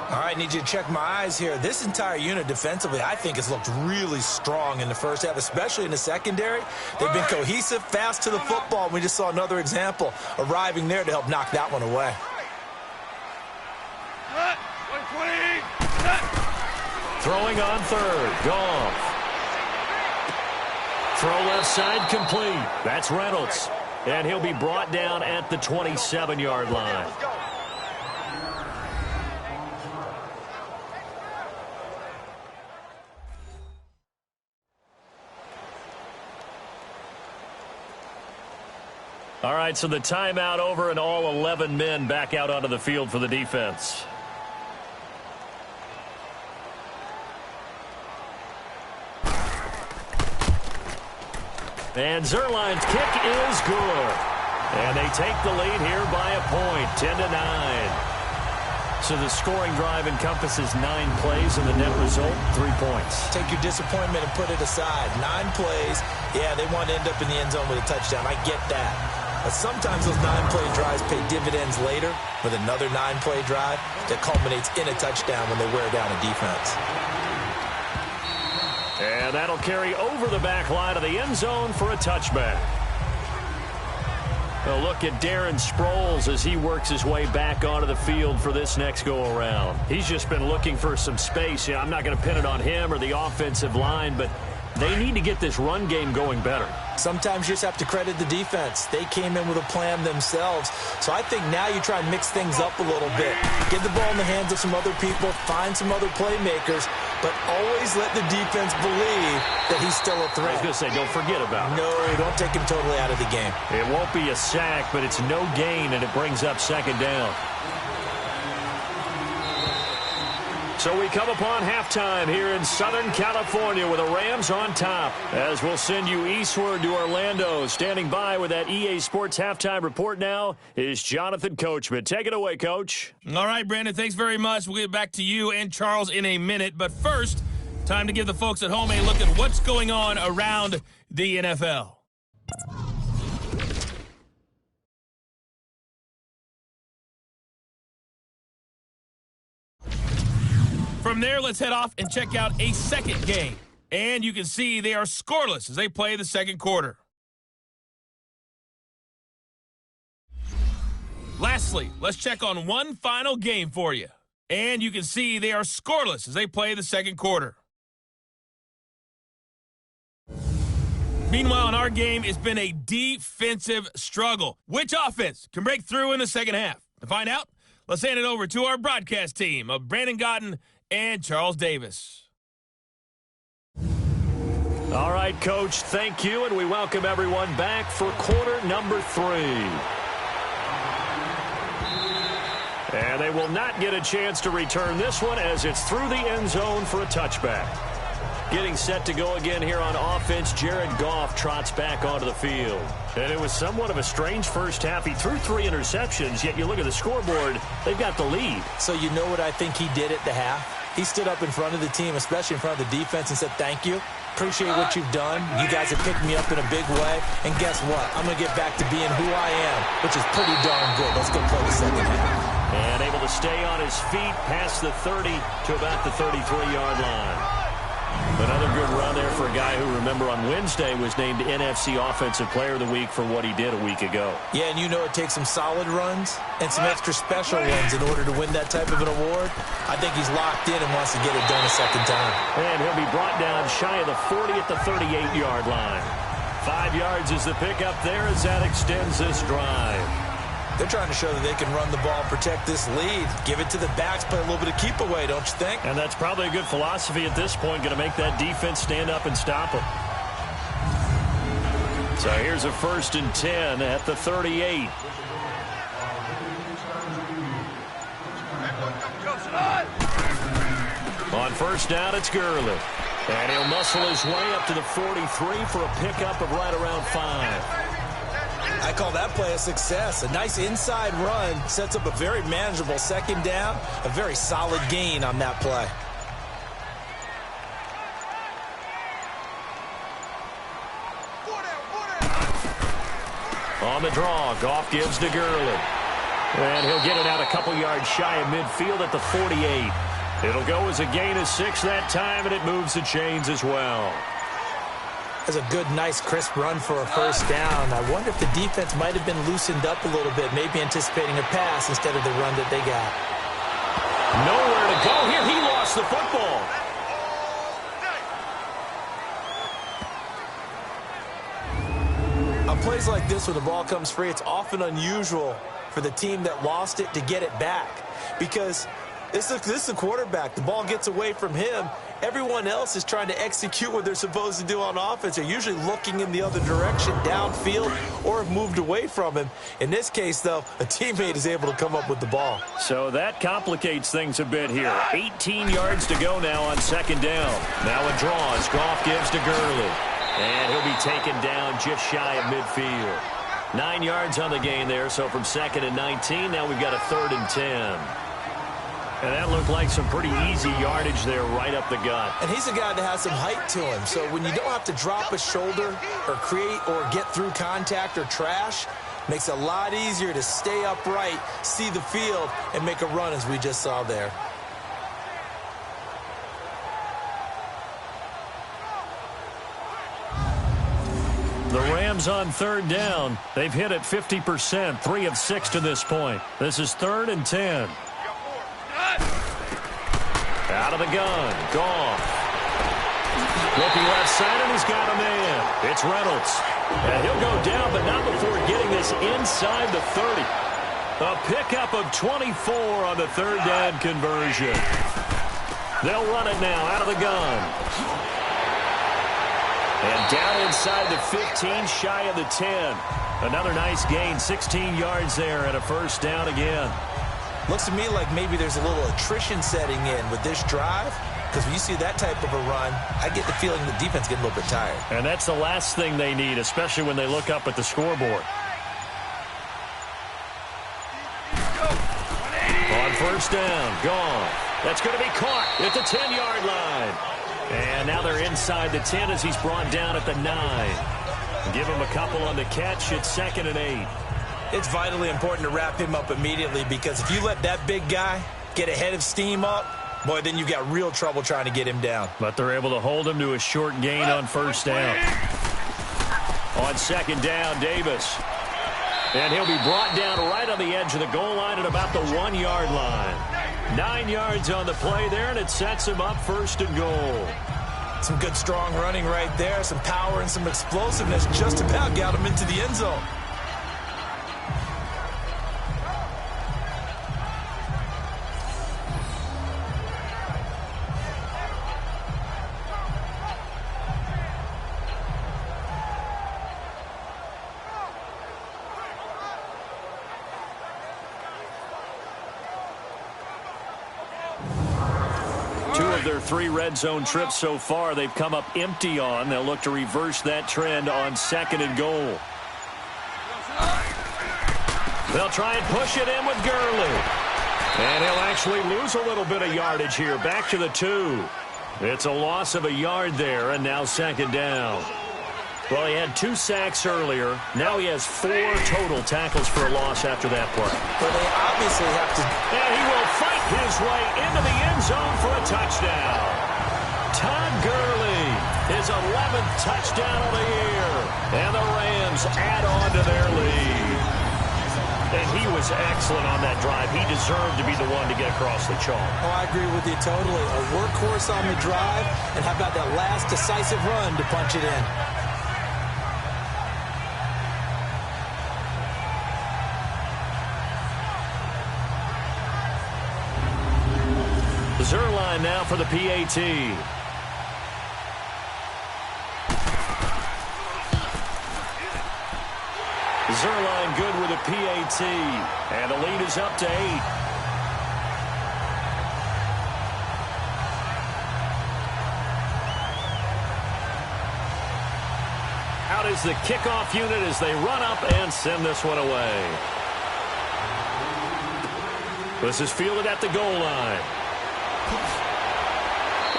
Speaker 3: All right, need you to check my eyes here. This entire unit defensively, I think, has looked really strong in the first half, especially in the secondary. They've been cohesive, fast to the football. We just saw another example arriving there to help knock that one away.
Speaker 2: Throwing on third, Goff. Throw left side complete. That's Reynolds. And he'll be brought down at the 27-yard line. All right, so the timeout over and all 11 men back out onto the field for the defense. And Zuerlein's kick is good. And they take the lead here by a point, 10-9. So the scoring drive encompasses 9 plays, and the net result, 3 points.
Speaker 3: Take your disappointment and put it aside. 9 plays, yeah, they want to end up in the end zone with a touchdown. I get that. But sometimes those 9-play drives pay dividends later with another 9-play drive that culminates in a touchdown when they wear down a defense.
Speaker 2: And that'll carry over the back line of the end zone for a touchback. A look at Darren Sproles as he works his way back onto the field for this next go-around. He's just been looking for some space. I'm not going to pin it on him or the offensive line, but they need to get this run game going better.
Speaker 3: Sometimes you just have to credit the defense. They came in with a plan themselves. So I think now you try and mix things up a little bit. Get the ball in the hands of some other people, find some other playmakers, but always let the defense believe that he's still a threat.
Speaker 2: I was going to say, don't forget about it.
Speaker 3: No, don't take him totally out of the game.
Speaker 2: It won't be a sack, but it's no gain, and it brings up 2nd down. So we come upon halftime here in Southern California with the Rams on top. As we'll send you eastward to Orlando. Standing by with that EA Sports halftime report now is Jonathan Coachman. Take it away, Coach.
Speaker 1: All right, Brandon, thanks very much. We'll get back to you and Charles in a minute. But first, time to give the folks at home a look at what's going on around the NFL. From there, let's head off and check out a second game. And you can see they are scoreless as they play the second quarter. Lastly, let's check on one final game for you. And you can see they are scoreless as they play the second quarter. Meanwhile, in our game, it's been a defensive struggle. Which offense can break through in the second half? To find out, let's hand it over to our broadcast team of Brandon Gaudin and Charles Davis.
Speaker 2: All right, Coach, thank you, and we welcome everyone back for quarter number 3. And they will not get a chance to return this one as it's through the end zone for a touchback. Getting set to go again here on offense, Jared Goff trots back onto the field. And it was somewhat of a strange first half. He threw 3 interceptions, yet you look at the scoreboard, they've got the lead.
Speaker 3: So you know what I think he did at the half? He stood up in front of the team, especially in front of the defense, and said, thank you. Appreciate what you've done. You guys have picked me up in a big way. And guess what? I'm going to get back to being who I am, which is pretty darn good. Let's go play the second half.
Speaker 2: And able to stay on his feet past the 30 to about the 33-yard line. Another good run there for a guy who, remember, on Wednesday was named NFC Offensive Player of the Week for what he did a week ago.
Speaker 3: Yeah, and you know it takes some solid runs and some extra special ones in order to win that type of an award. I think he's locked in and wants to get it done a second time.
Speaker 2: And he'll be brought down shy of the 40 at the 38-yard line. 5 yards is the pickup there as that extends this drive.
Speaker 3: They're trying to show that they can run the ball, protect this lead, give it to the backs, play a little bit of keep away, don't you think?
Speaker 2: And that's probably a good philosophy at this point, going to make that defense stand up and stop them. So here's a 1st and 10 at the 38. On first down, it's Gurley. And he'll muscle his way up to the 43 for a pickup of right around 5.
Speaker 3: I call that play a success. A nice inside run sets up a very manageable second down, a very solid gain on that play.
Speaker 2: On the draw, Goff gives to Gurley. And he'll get it out a couple yards shy of midfield at the 48. It'll go as a gain of 6 that time, and it moves the chains as well.
Speaker 3: That's a good, nice, crisp run for a first down. I wonder if the defense might have been loosened up a little bit, maybe anticipating a pass instead of the run that they got.
Speaker 2: Nowhere to go here. He lost the football.
Speaker 3: On plays like this, when the ball comes free, it's often unusual for the team that lost it to get it back. Because this is a quarterback. The ball gets away from him. Everyone else is trying to execute what they're supposed to do on offense. They're usually looking in the other direction, downfield, or have moved away from him. In this case, though, a teammate is able to come up with the ball.
Speaker 2: So that complicates things a bit here. 18 yards to go now on second down. Now a draw as Goff gives to Gurley. And he'll be taken down just shy of midfield. 9 yards on the gain there, so from 2nd and 19, now we've got a 3rd and 10. And that looked like some pretty easy yardage there right up the gut.
Speaker 3: And he's a guy that has some height to him. So when you don't have to drop a shoulder or create or get through contact or trash, makes it a lot easier to stay upright, see the field, and make a run as we just saw there.
Speaker 2: The Rams on 3rd down. They've hit it 50%, 3 of 6 to this point. This is 3rd and 10. Out of the gun, Goff. Looking left side, and he's got a man. It's Reynolds. And he'll go down, but not before getting this inside the 30. A pickup of 24 on the 3rd down conversion. They'll run it now out of the gun. And down inside the 15, shy of the 10. Another nice gain, 16 yards there, and a first down again.
Speaker 3: Looks to me like maybe there's a little attrition setting in with this drive, because when you see that type of a run, I get the feeling the defense getting a little bit tired.
Speaker 2: And that's the last thing they need, especially when they look up at the scoreboard. On first down, Goff. That's going to be caught at the 10-yard line. And now they're inside the 10 as he's brought down at the 9. Give him a couple on the catch. It's 2nd and 8.
Speaker 3: It's vitally important to wrap him up immediately, because if you let that big guy get a head of steam up, boy, then you've got real trouble trying to get him down.
Speaker 2: But they're able to hold him to a short gain on first down. On 2nd down, Davis. And he'll be brought down right on the edge of the goal line at about the 1-yard line. 9 yards on the play there, and it sets him up 1st and goal.
Speaker 3: Some good, strong running right there. Some power and some explosiveness just about got him into the end zone.
Speaker 2: 2 of their 3 red zone trips so far, they've come up empty on. They'll look to reverse that trend on 2nd and goal. They'll try and push it in with Gurley. And he'll actually lose a little bit of yardage here. Back to the 2. It's a loss of a yard there, and now 2nd down. Well, he had 2 sacks earlier. Now he has 4 total tackles for a loss after that play.
Speaker 3: Well, they obviously have to...
Speaker 2: And he will fight his way into the end zone for a touchdown. Todd Gurley, his 11th touchdown of the year. And the Rams add on to their lead. And he was excellent on that drive. He deserved to be the one to get across the chalk.
Speaker 3: Oh, I agree with you totally. A workhorse on the drive. And how about that last decisive run to punch it in?
Speaker 2: Zuerlein now for the PAT. Zuerlein good with a PAT. And the lead is up to 8. Out is the kickoff unit as they run up and send this one away. This is fielded at the goal line.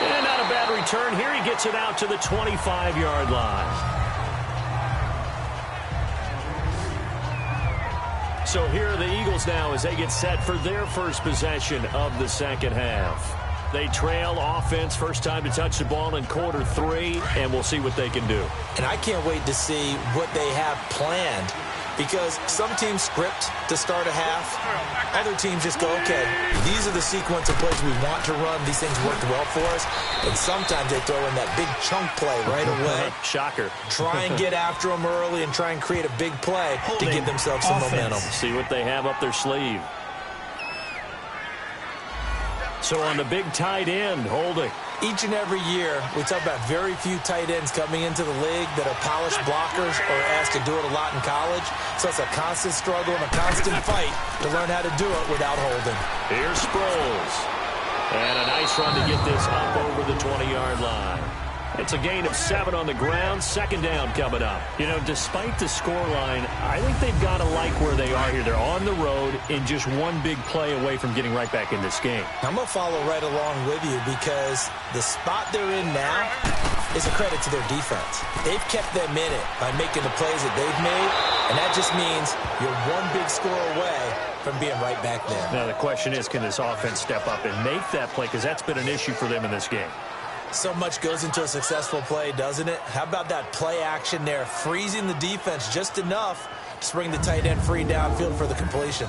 Speaker 2: And not a bad return here. He gets it out to the 25-yard line. So here are the Eagles now as they get set for their first possession of the second half. They trail offense, first time to touch the ball in quarter 3, and we'll see what they can do.
Speaker 3: And I can't wait to see what they have planned, because some teams script to start a half. Other teams just go, okay, these are the sequence of plays we want to run. These things worked well for us. And sometimes they throw in that big chunk play right away.
Speaker 2: Shocker.
Speaker 3: Try and get after them early and try and create a big play to give themselves some momentum.
Speaker 2: See what they have up their sleeve. So on the big tight end, Holding.
Speaker 3: Each and every year, we talk about very few tight ends coming into the league that are polished blockers or asked to do it a lot in college. So it's a constant struggle and a constant fight to learn how to do it without Holding.
Speaker 2: Here's Sproles. And a nice run to get this up over the 20-yard line. It's a gain of 7 on the ground. 2nd down coming up. You know, despite the scoreline, I think they've got to like where they are here. They're on the road and just one big play away from getting right back in this game.
Speaker 3: I'm going to follow right along with you because the spot they're in now is a credit to their defense. They've kept them in it by making the plays that they've made, and that just means you're one big score away from being right back there.
Speaker 2: Now the question is, can this offense step up and make that play? Because that's been an issue for them in this game.
Speaker 3: So much goes into a successful play, doesn't it? How about that play action there, freezing the defense just enough to bring the tight end free downfield for the completion.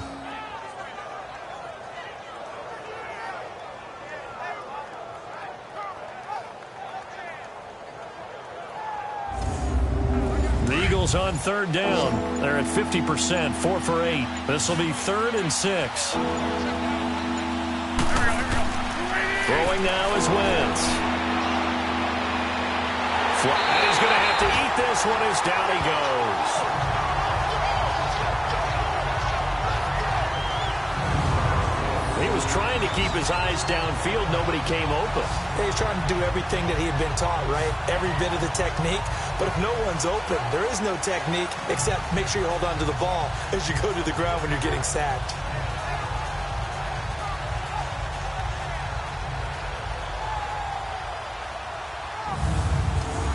Speaker 2: The Eagles on 3rd down. They're at 50%, 4 for 8. This will be 3rd and 6. Throwing now is Wentz. And he's going to have to eat this one as down he goes. He was trying to keep his eyes downfield. Nobody came open.
Speaker 3: He's trying to do everything that he had been taught, right? Every bit of the technique. But if no one's open, there is no technique except make sure you hold on to the ball as you go to the ground when you're getting sacked.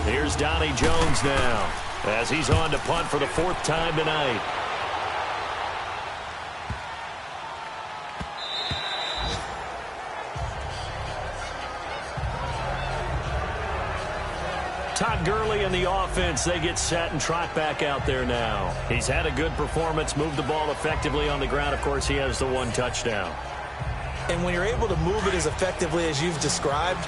Speaker 2: Here's Donnie Jones now as he's on to punt for the 4th time tonight. Todd Gurley and the offense, they get set and trot back out there now. He's had a good performance, moved the ball effectively on the ground. Of course, he has the 1 touchdown.
Speaker 3: And when you're able to move it as effectively as you've described,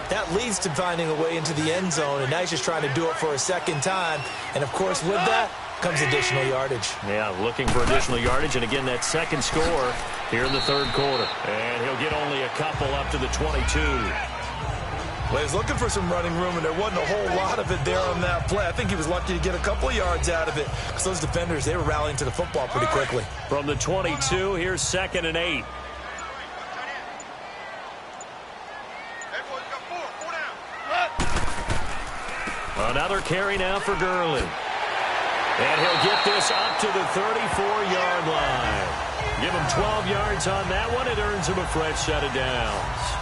Speaker 3: that leads to finding a way into the end zone, and now he's just trying to do it for a 2nd time. And, of course, with that comes additional yardage.
Speaker 2: Yeah, looking for additional yardage, and again, that 2nd score here in the 3rd quarter. And he'll get only a couple up to the 22.
Speaker 3: Well, he was looking for some running room, and there wasn't a whole lot of it there on that play. I think he was lucky to get a couple of yards out of it because those defenders, they were rallying to the football pretty quickly.
Speaker 2: From the 22, here's 2nd and 8. Another carry now for Gurley. And he'll get this up to the 34-yard line. Give him 12 yards on that one. It earns him a fresh set of downs.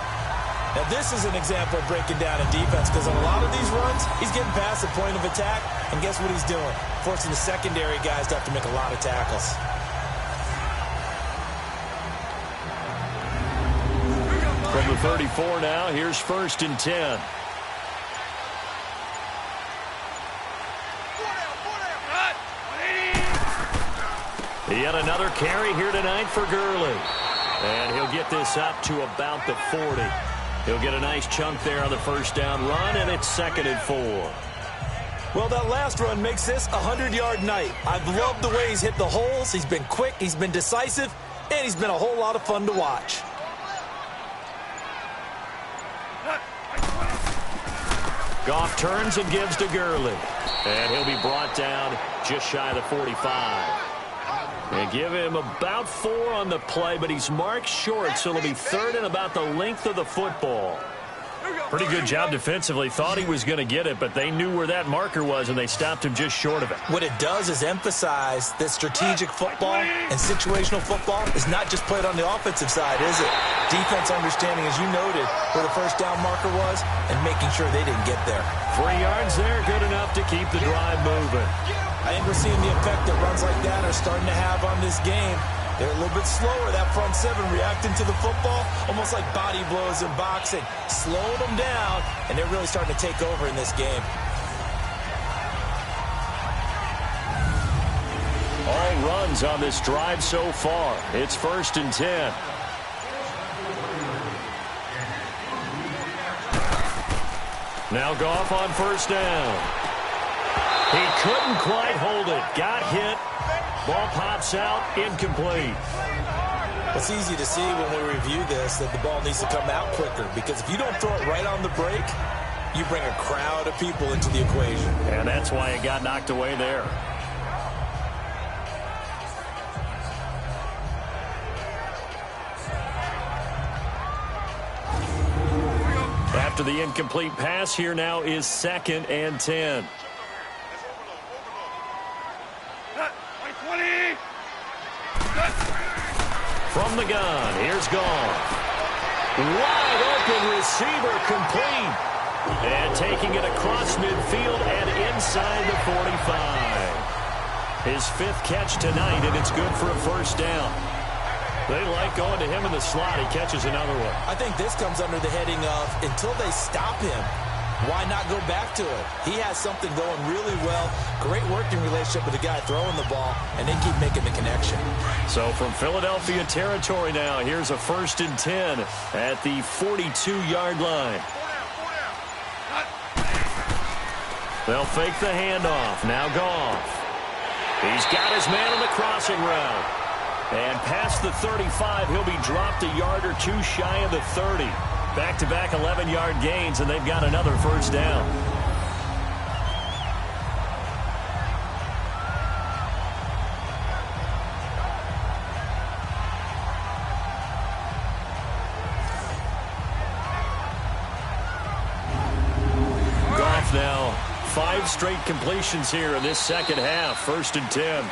Speaker 3: Now, this is an example of breaking down in defense because on a lot of these runs, he's getting past the point of attack, and guess what he's doing? Forcing the secondary guys to have to make a lot of tackles.
Speaker 2: From the 34 now, here's 1st and 10. Yet another carry here tonight for Gurley. And he'll get this up to about the 40. He'll get a nice chunk there on the first down run, and it's 2nd and 4.
Speaker 3: Well, that last run makes this a 100-yard night. I've loved the way he's hit the holes. He's been quick, he's been decisive, and he's been a whole lot of fun to watch.
Speaker 2: Goff turns and gives to Gurley. And he'll be brought down just shy of the 45. And give him about 4 on the play, but he's marked short, so it'll be 3rd and about the length of the football.
Speaker 5: Pretty good job defensively. Thought he was going to get it, but they knew where that marker was, and they stopped him just short of it.
Speaker 3: What it does is emphasize that strategic football and situational football is not just played on the offensive side, is it? Defense understanding, as you noted, where the first down marker was and making sure they didn't get there.
Speaker 2: 3 yards there, good enough to keep the drive moving.
Speaker 3: I think we're seeing the effect that runs like that are starting to have on this game. They're a little bit slower, that front seven, reacting to the football, almost like body blows in boxing. Slowing them down, and they're really starting to take over in this game.
Speaker 2: All runs on this drive so far. It's 1st and 10. Now Goff on 1st down. He couldn't quite hold it. Got hit. Ball pops out. Incomplete.
Speaker 3: It's easy to see when we review this that the ball needs to come out quicker, because if you don't throw it right on the break, you bring a crowd of people into the equation.
Speaker 5: And that's why it got knocked away there.
Speaker 2: After the incomplete pass, here now is 2nd and 10. From the gun, here's Goff. Wide open receiver, complete. And taking it across midfield and inside the 45. His 5th catch tonight, and it's good for a 1st down. They like going to him in the slot. He catches another one.
Speaker 3: I think this comes under the heading of, until they stop him, why not go back to it? He has something going really well. Great working relationship with the guy throwing the ball, and they keep making the connection.
Speaker 2: So from Philadelphia territory now, here's a 1st and 10 at the 42-yard line. They'll fake the handoff. Now Goff. He's got his man on the crossing route. And past the 35, he'll be dropped a yard or 2 shy of the 30. Back-to-back 11-yard gains, and they've got another 1st down. Goff now, 5 straight completions here in this second half. 1st and 10.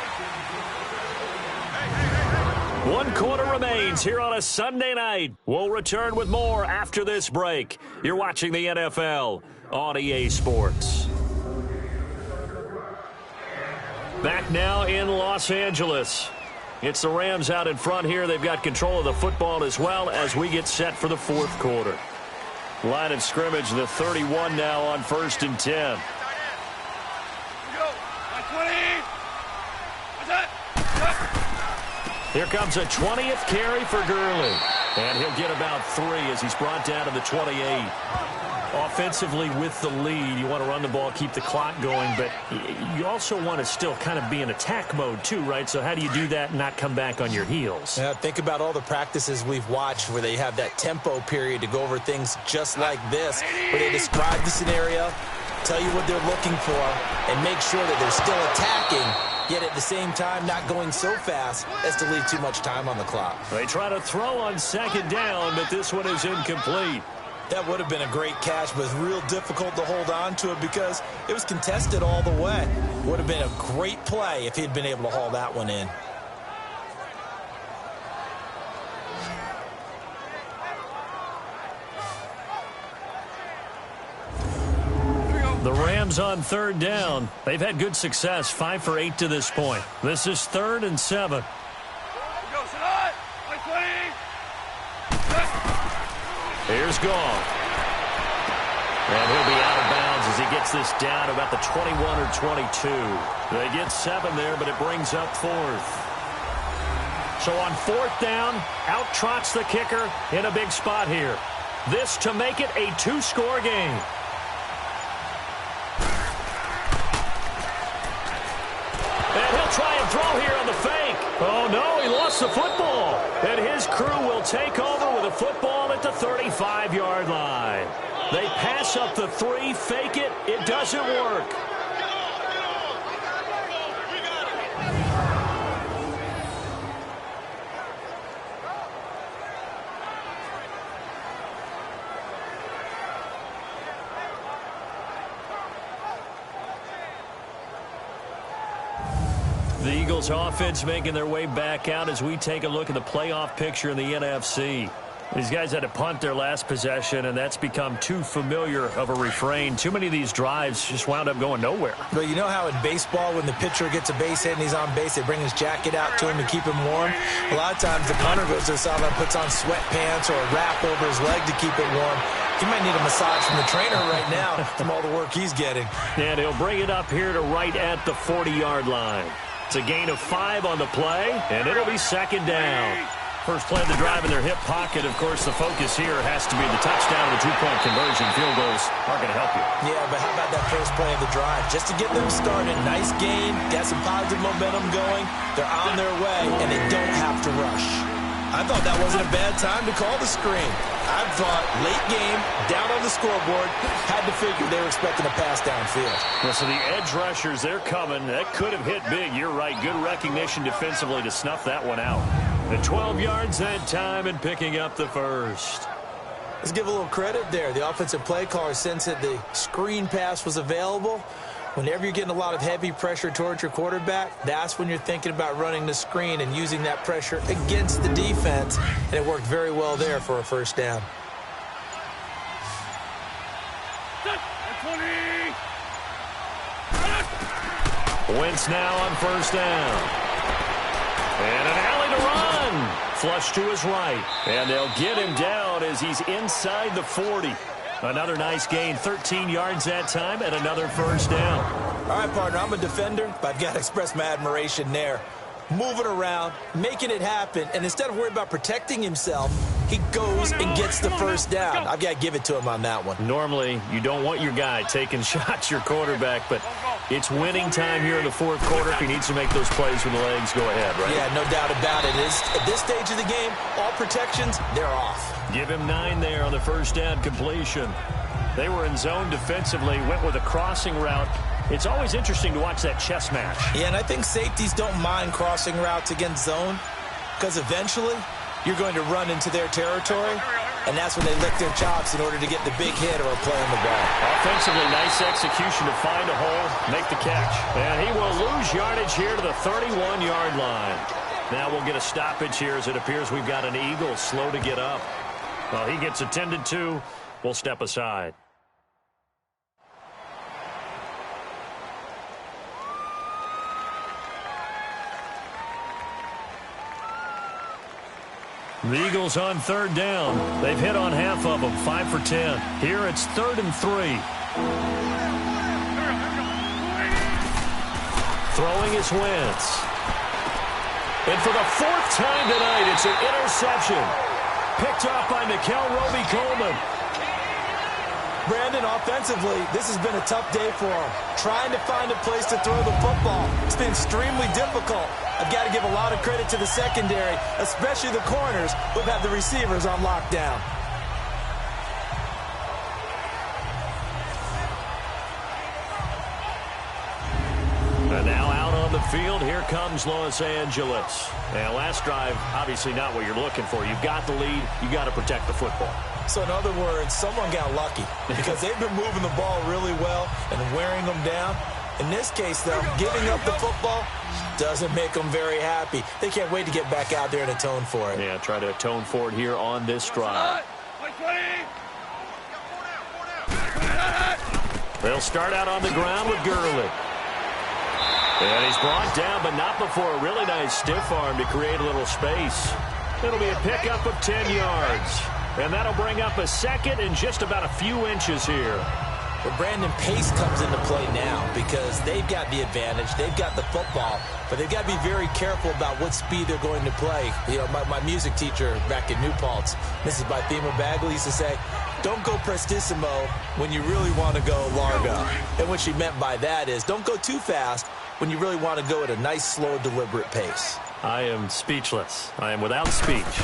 Speaker 2: 1 quarter remains here on a Sunday night. We'll return with more after this break. You're watching the NFL on EA Sports. Back now in Los Angeles. It's the Rams out in front here. They've got control of the football as well as we get set for the 4th quarter. Line of scrimmage, the 31 now on 1st and 10. Here comes a 20th carry for Gurley. And he'll get about 3 as he's brought down to the 28. Offensively with the lead, you want to run the ball, keep the clock going, but you also want to still kind of be in attack mode too, right? So how do you do that and not come back on your heels?
Speaker 3: Yeah, think about all the practices we've watched where they have that tempo period to go over things just like this, where they describe the scenario, tell you what they're looking for, and make sure that they're still attacking, yet at the same time not going so fast as to leave too much time on the clock.
Speaker 2: They try to throw on 2nd down, but this one is incomplete.
Speaker 3: That would have been a great catch, but it's real difficult to hold on to it because it was contested all the way. Would have been a great play if he'd been able to haul that one in.
Speaker 2: The Rams on third down. They've had good success, 5 for 8 to this point. This is 3rd and 7. Here's Goff. And he'll be out of bounds as he gets this down about the 21 or 22. They get 7 there, but it brings up 4th. So on 4th down, out trots the kicker in a big spot here. This to make it a 2-score game. Try and throw here on the fake. Oh, no, he lost the football. And his crew will take over with a football at the 35-yard line. They pass up the 3, fake it. It doesn't work. The Eagles offense making their way back out as we take a look at the playoff picture in the NFC. These guys had to punt their last possession, and that's become too familiar of a refrain. Too many of these drives just wound up going nowhere.
Speaker 3: But you know how in baseball, when the pitcher gets a base hit and he's on base, they bring his jacket out to him to keep him warm? A lot of times the punter goes to the sideline, puts on sweatpants or a wrap over his leg to keep it warm. He might need a massage from the trainer right now from all the work he's getting.
Speaker 2: And he'll bring it up here to right at the 40-yard line. It's a gain of 5 on the play, and it'll be 2nd down. First play of the drive in their hip pocket. Of course, the focus here has to be the touchdown and the 2-point conversion. Field goals are going to help you.
Speaker 3: Yeah, but how about that first play of the drive? Just to get them started. Nice game. Got some positive momentum going. They're on their way, and they don't have to rush. I thought that wasn't a bad time to call the screen. I thought late game, down on the scoreboard, had to figure they were expecting a pass downfield.
Speaker 2: Well, so the edge rushers, they're coming. That could have hit big. You're right. Good recognition defensively to snuff that one out. The 12 yards that time and picking up the first.
Speaker 3: Let's give a little credit there. The offensive play caller sensed that the screen pass was available. Whenever you're getting a lot of heavy pressure towards your quarterback, that's when you're thinking about running the screen and using that pressure against the defense. And it worked very well there for a first down.
Speaker 2: Wentz now on first down. And an alley to run. Flush to his right. And they'll get him down as he's inside the 40. Another nice gain, 13 yards that time, and another first down.
Speaker 3: All right, partner, I'm a defender, but I've got to express my admiration there. Moving around, making it happen, and instead of worrying about protecting himself, he goes and gets the first down. I've got to give it to him on that one.
Speaker 2: Normally, you don't want your guy taking shots, your quarterback, but it's winning time here in the 4th quarter. If he needs to make those plays with the legs, go ahead, right?
Speaker 3: Yeah, no doubt about it. At this stage of the game, all protections, they're off.
Speaker 2: Give him 9 there on the first down completion. They were in zone defensively, went with a crossing route. It's always interesting to watch that chess match.
Speaker 3: Yeah, and I think safeties don't mind crossing routes against zone because eventually you're going to run into their territory, and that's when they lick their chops in order to get the big hit or a play on the ball.
Speaker 2: Offensively, nice execution to find a hole, make the catch. And he will lose yardage here to the 31-yard line. Now we'll get a stoppage here as it appears we've got an Eagle slow to get up. Well, he gets attended to. We'll step aside. The Eagles on third down. They've hit on half of them, 5 for 10. Here it's 3rd and 3. Throwing is Wentz. And for the 4th time tonight, it's an interception. Picked off by Nickel Roby-Coleman.
Speaker 3: Brandon, offensively, this has been a tough day for him. Trying to find a place to throw the football. It's been extremely difficult. I've got to give a lot of credit to the secondary, especially the corners who've had the receivers on lockdown.
Speaker 2: And now out on the field, here comes Los Angeles. And last drive, obviously not what you're looking for. You've got the lead. You've got to protect the football.
Speaker 3: So in other words, someone got lucky because they've been moving the ball really well and wearing them down. In this case, though, giving up the football doesn't make them very happy. They can't wait to get back out there and atone for it.
Speaker 2: Yeah, try to atone for it here on this drive. They'll start out on the ground with Gurley. And he's brought down, but not before a really nice stiff arm to create a little space. It'll be a pickup of 10 yards. And that'll bring up a second and just about a few inches here.
Speaker 3: But Brandon, pace comes into play now because they've got the advantage. They've got the football, but they've got to be very careful about what speed they're going to play. You know, my music teacher back in New Paltz, Mrs. Bythema Bagley, used to say, don't go prestissimo when you really want to go largo. And what she meant by that is don't go too fast when you really want to go at a nice, slow, deliberate pace.
Speaker 2: I am speechless. I am without speech.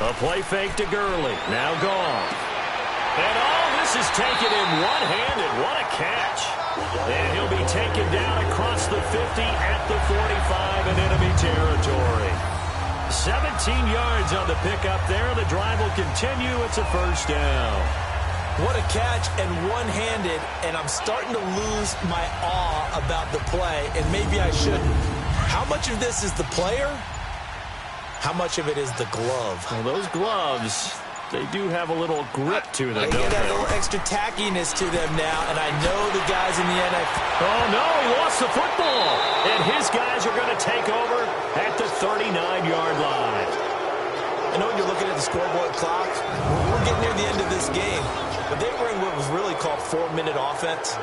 Speaker 2: A play fake to Gurley. Now gone. And all this is taken in one-handed. What a catch. And he'll be taken down across the 50 at the 45 in enemy territory. 17 yards on the pickup there. The drive will continue. It's a first down.
Speaker 3: What a catch and one-handed, and I'm starting to lose my awe about the play, and maybe I shouldn't. How much of this is the player? How much of it is the glove?
Speaker 2: Well, those gloves, they do have a little grip to them,
Speaker 3: They
Speaker 2: don't
Speaker 3: get a
Speaker 2: they?
Speaker 3: little extra tackiness to them now, and I know the guys in the NFL.
Speaker 2: Oh, no, he lost the football. And his guys are going to take over at the 39-yard line.
Speaker 3: I know when you're looking at the scoreboard clock, we're getting near the end of this game, but they were in what was really called 4-minute offense,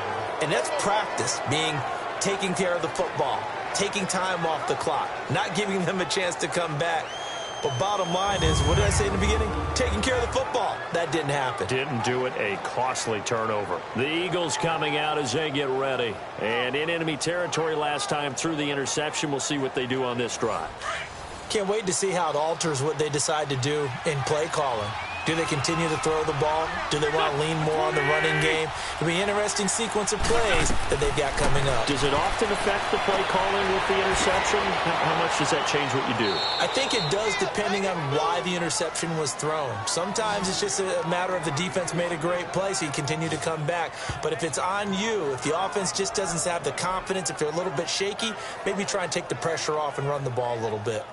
Speaker 3: and that's practice, being taking care of the football, taking time off the clock, not giving them a chance to come back. But bottom line is, what did I say in the beginning? Taking care of the football. That didn't happen.
Speaker 2: Didn't do it. A costly turnover. The Eagles coming out as they get ready. And in enemy territory last time through the interception. We'll see what they do on this drive.
Speaker 3: Can't wait to see how it alters what they decide to do in play calling. Do they continue to throw the ball? Do they want to lean more on the running game? It'll be an interesting sequence of plays that they've got coming up.
Speaker 2: Does it often affect the play calling with the interception? How much does that change what you do?
Speaker 3: I think it does, depending on why the interception was thrown. Sometimes it's just a matter of the defense made a great play, so you continue to come back. But if it's on you, if the offense just doesn't have the confidence, if they're a little bit shaky, maybe try and take the pressure off and run the ball a little bit.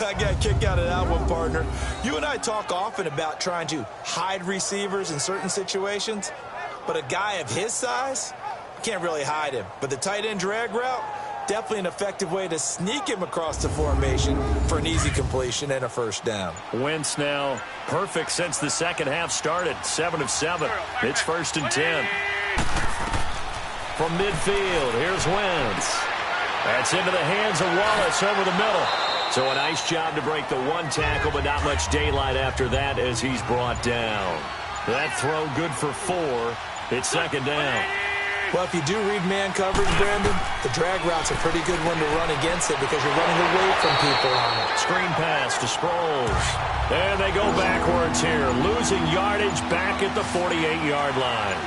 Speaker 3: I got a kick out of that one, partner. You and I talk often about trying to hide receivers in certain situations, but a guy of his size, can't really hide him. But the tight end drag route, definitely an effective way to sneak him across the formation for an easy completion and a first down.
Speaker 2: Wentz now perfect since the second half started. 7 of 7. It's 1st and 10. From midfield, here's Wentz. That's into the hands of Wallace over the middle. So a nice job to break the one tackle, but not much daylight after that as he's brought down. That throw good for 4. It's 2nd down.
Speaker 3: Well, if you do read man coverage, Brandon, the drag route's a pretty good one to run against it because you're running away from people on it.
Speaker 2: Screen pass to Sproles. And they go backwards here, losing yardage back at the 48-yard line.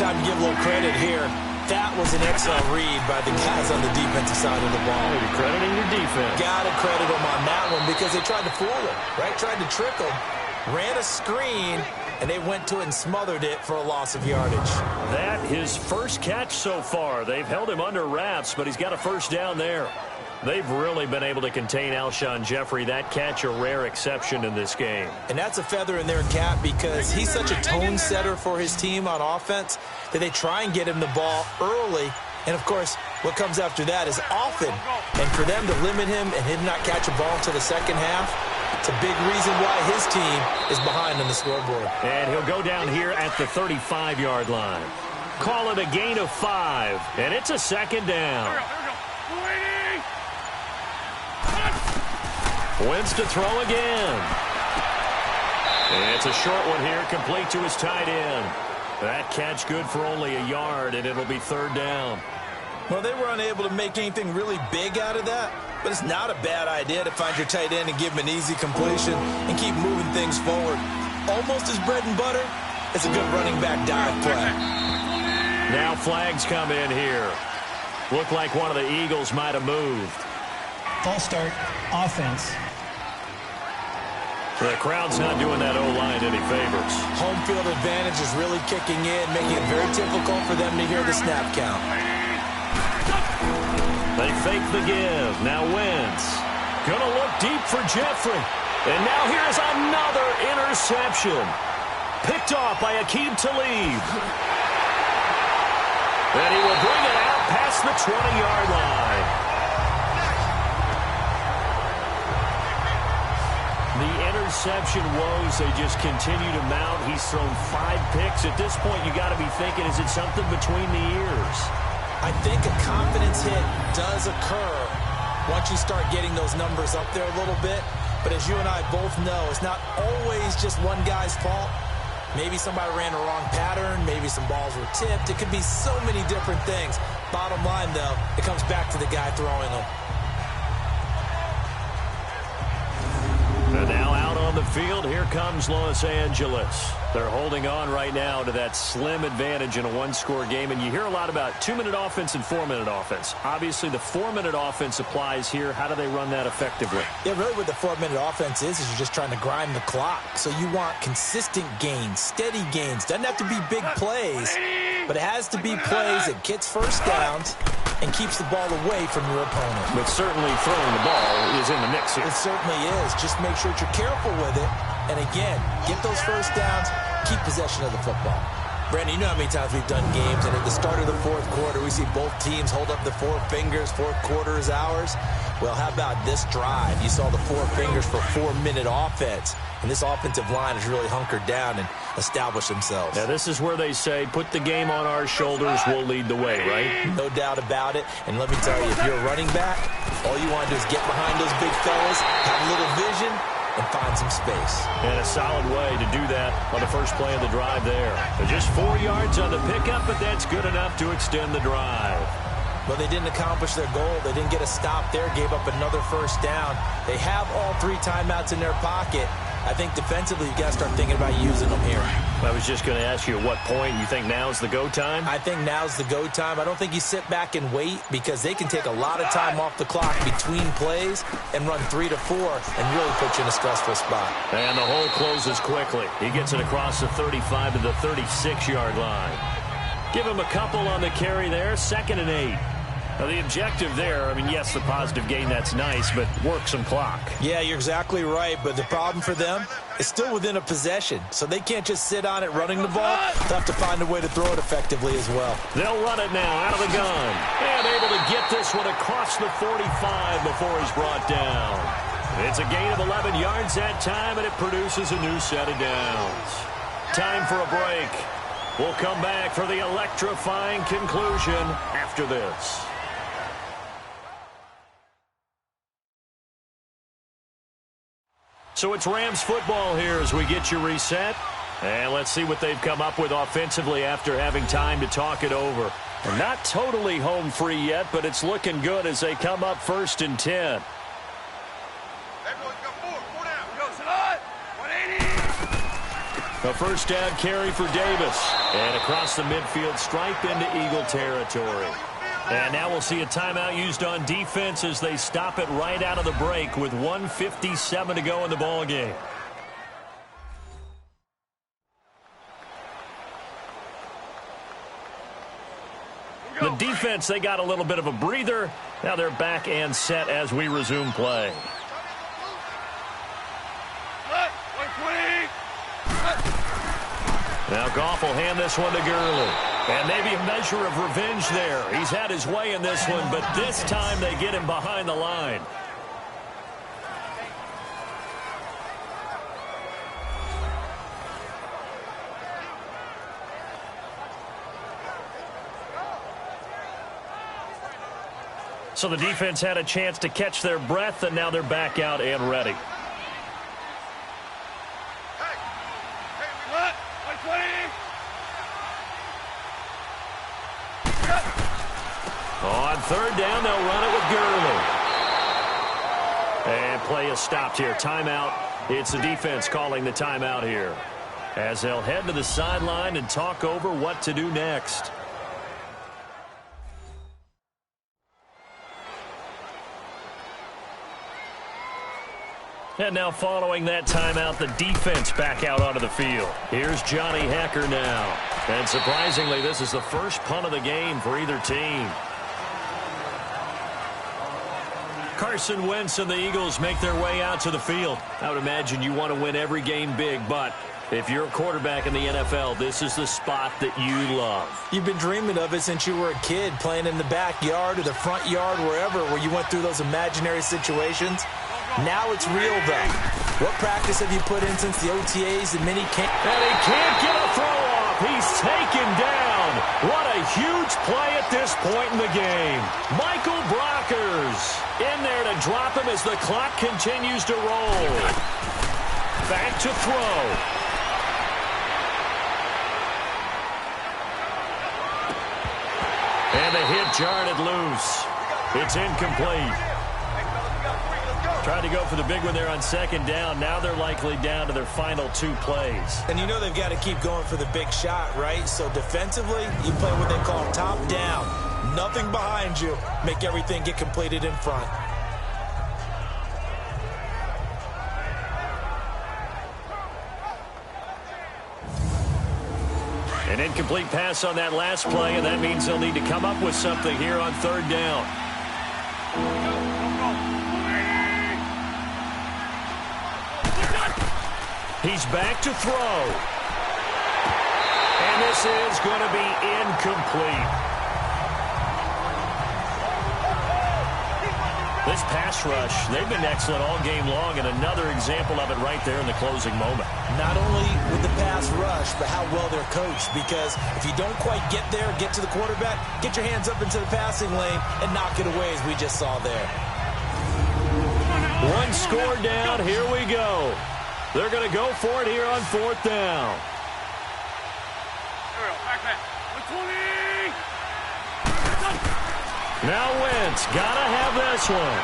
Speaker 3: Time to give a little credit here. That was an excellent read by the guys on the defensive side of the ball.
Speaker 2: You're crediting your defense.
Speaker 3: Got to credit them on that one because they tried to fool him, right? Tried to trick him, ran a screen, and they went to it and smothered it for a loss of yardage.
Speaker 2: That his first catch so far. They've held him under wraps, but he's got a first down there. They've really been able to contain Alshon Jeffrey. That catch a rare exception in this game.
Speaker 3: And that's a feather in their cap because he's such a tone setter for his team on offense that they try and get him the ball early. And, of course, what comes after that is often. And for them to limit him and him not catch a ball until the second half, it's a big reason why his team is behind on the scoreboard.
Speaker 2: And he'll go down here at the 35-yard line. Call it a gain of 5, and it's a 2nd down. Wentz to throw again. And it's a short one here, complete to his tight end. That catch good for only a yard, and it'll be 3rd down.
Speaker 3: Well, they were unable to make anything really big out of that, but it's not a bad idea to find your tight end and give him an easy completion and keep moving things forward. Almost as bread and butter as a good running back dive play.
Speaker 2: Now flags come in here. Looked like one of the Eagles might have moved.
Speaker 4: False start, offense.
Speaker 2: The crowd's not doing that O-line any favors.
Speaker 3: Home field advantage is really kicking in, making it very difficult for them to hear the snap count.
Speaker 2: They fake the give. Now Wentz. Gonna look deep for Jeffrey. And now here's another interception. Picked off by Aqib Talib. And he will bring it out past the 20-yard line. The interception woes, they just continue to mount. He's thrown 5 picks. At this point, you got to be thinking, is it something between the ears?
Speaker 3: I think a confidence hit does occur once you start getting those numbers up there a little bit. But as you and I both know, it's not always just one guy's fault. Maybe somebody ran the wrong pattern. Maybe some balls were tipped. It could be so many different things. Bottom line, though, it comes back to the guy throwing them.
Speaker 2: And now out on the field, here comes Los Angeles. They're holding on right now to that slim advantage in a one-score game. And you hear a lot about 2-minute offense and 4-minute offense. Obviously, the 4-minute offense applies here. How do they run that effectively?
Speaker 3: Yeah, really what the 4-minute offense is you're just trying to grind the clock. So you want consistent gains, steady gains. Doesn't have to be big plays, but it has to be plays that gets first downs and keeps the ball away from your opponent.
Speaker 2: But certainly throwing the ball is in the mix here.
Speaker 3: It certainly is. Just make sure that you're careful with it. And again, get those first downs, keep possession of the football. Brandon, you know how many times we've done games, and at the start of the fourth quarter, we see both teams hold up the 4 fingers, fourth quarter is ours. Well, how about this drive? You saw the 4 fingers for 4-minute offense. And this offensive line has really hunkered down and established themselves.
Speaker 2: Now, this is where they say, put the game on our shoulders, we'll lead the way, right?
Speaker 3: No doubt about it. And let me tell you, if you're a running back, all you want to do is get behind those big fellas, have a little vision, and find some space.
Speaker 2: And a solid way to do that on the first play of the drive there. Just 4 yards on the pickup, but that's good enough to extend the drive.
Speaker 3: But they didn't accomplish their goal. They didn't get a stop there, gave up another first down. They have all 3 timeouts in their pocket. I think defensively, you've got to start thinking about using them here.
Speaker 2: I was just going to ask you at what point you think now's the go time?
Speaker 3: I think now's the go time. I don't think you sit back and wait because they can take a lot of time off the clock between plays and run 3 to 4 and really put you in a stressful spot.
Speaker 2: And the hole closes quickly. He gets it across the 35 to the 36-yard line. Give him a couple on the carry there, 2nd and 8. Now, the objective there, I mean, yes, the positive gain, that's nice, but work some clock.
Speaker 3: Yeah, you're exactly right, but the problem for them is still within a possession, so they can't just sit on it running the ball. They'll have to find a way to throw it effectively as well.
Speaker 2: They'll run it now out of the gun, and able to get this one across the 45 before he's brought down. It's a gain of 11 yards that time, and it produces a new set of downs. Time for a break. We'll come back for the electrifying conclusion after this. So it's Rams football here as we get you reset. And let's see what they've come up with offensively after having time to talk it over. They're not totally home free yet, but it's looking good as they come up 1st and 10. A first down carry for Davis. And across the midfield stripe into Eagle territory. And now we'll see a timeout used on defense as they stop it right out of the break with 1:57 to go in the ball game. The defense, they got a little bit of a breather. Now they're back and set as we resume play. Now Goff will hand this one to Gurley. And maybe a measure of revenge there. He's had his way in this one, but this time they get him behind the line. So the defense had a chance to catch their breath, and now they're back out and ready. On 3rd down, they'll run it with Gurley. And play is stopped here. Timeout. It's the defense calling the timeout here, as they'll head to the sideline and talk over what to do next. And now following that timeout, the defense back out onto the field. Here's Johnny Hekker now. And surprisingly, this is the first punt of the game for either team. Carson Wentz and the Eagles make their way out to the field. I would imagine you want to win every game big, but if you're a quarterback in the NFL, this is the spot that you love.
Speaker 3: You've been dreaming of it since you were a kid, playing in the backyard or the front yard, wherever, where you went through those imaginary situations. Now it's real, though. What practice have you put in since the OTAs and mini camp?
Speaker 2: And he can't get a throw off. He's taken down. What a huge play at this point in the game. Michael Brockers in there to drop him as the clock continues to roll. Back to throw. And the hit jarred it loose. It's incomplete. Tried to go for the big one there on second down. Now they're likely down to their final 2 plays.
Speaker 3: And you know they've got to keep going for the big shot, right? So defensively, you play what they call top down. Nothing behind you. Make everything get completed in front.
Speaker 2: An incomplete pass on that last play, and that means they'll need to come up with something here on third down. He's back to throw. And this is going to be incomplete. This pass rush, they've been excellent all game long, and another example of it right there in the closing moment.
Speaker 3: Not only with the pass rush, but how well they're coached, because if you don't quite get there, get to the quarterback, get your hands up into the passing lane and knock it away, as we just saw there.
Speaker 2: One score down, here we go. They're going to go for it here on fourth down. Now Wentz, got to have this one.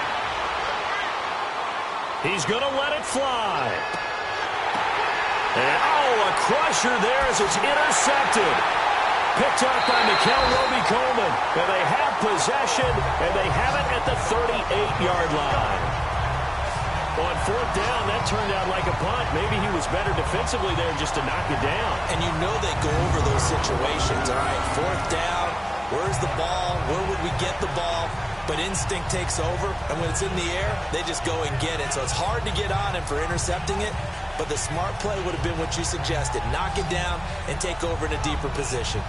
Speaker 2: He's going to let it fly. And, a crusher there as it's intercepted. Picked up by Mikel Roby-Coleman. And they have possession, and they have it at the 38-yard line. On fourth down, that turned out like a punt. Maybe he was better defensively there just to knock it down.
Speaker 3: And you know they go over those situations. All right, fourth down, where's the ball? Where would we get the ball? But instinct takes over, and when it's in the air, they just go and get it. So it's hard to get on him for intercepting it, but the smart play would have been what you suggested. Knock it down and take over in a deeper position.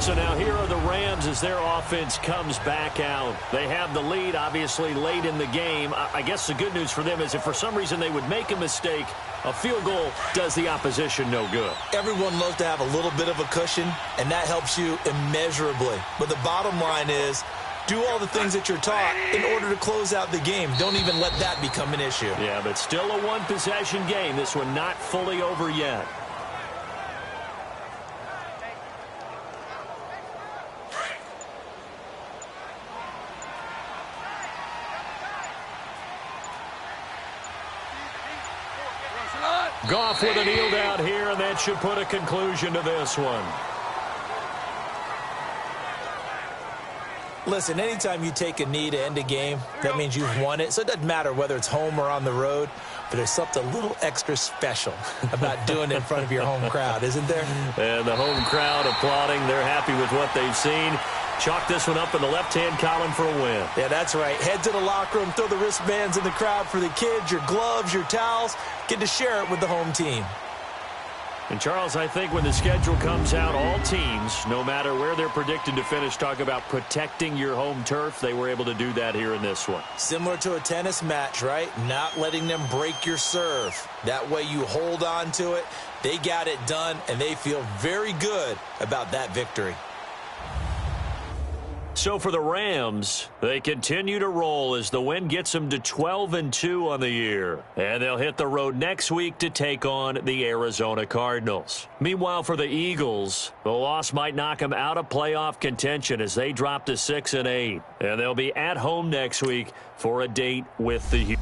Speaker 2: So now here are the Rams as their offense comes back out. They have the lead, obviously, late in the game. I guess the good news for them is if for some reason they would make a mistake, a field goal does the opposition no good.
Speaker 3: Everyone loves to have a little bit of a cushion, and that helps you immeasurably. But the bottom line is, do all the things that you're taught in order to close out the game. Don't even let that become an issue.
Speaker 2: Yeah, but still a one-possession game. This one not fully over yet. Goff with a kneel down here, and that should put a conclusion to this one.
Speaker 3: Listen, anytime you take a knee to end a game, that means you've won it. So it doesn't matter whether it's home or on the road, but there's something a little extra special about doing it in front of your home crowd, isn't there?
Speaker 2: And the home crowd applauding. They're happy with what they've seen. Chalk this one up in the left-hand column for a win.
Speaker 3: Yeah, that's right. Head to the locker room, throw the wristbands in the crowd for the kids, your gloves, your towels. Get to share it with the home team.
Speaker 2: And, Charles, I think when the schedule comes out, all teams, no matter where they're predicted to finish, talk about protecting your home turf. They were able to do that here in this one.
Speaker 3: Similar to a tennis match, right? Not letting them break your serve. That way you hold on to it. They got it done, and they feel very good about that victory.
Speaker 2: So for the Rams, they continue to roll as the win gets them to 12-2 on the year. And they'll hit the road next week to take on the Arizona Cardinals. Meanwhile, for the Eagles, the loss might knock them out of playoff contention as they drop to 6-8. And they'll be at home next week for a date with the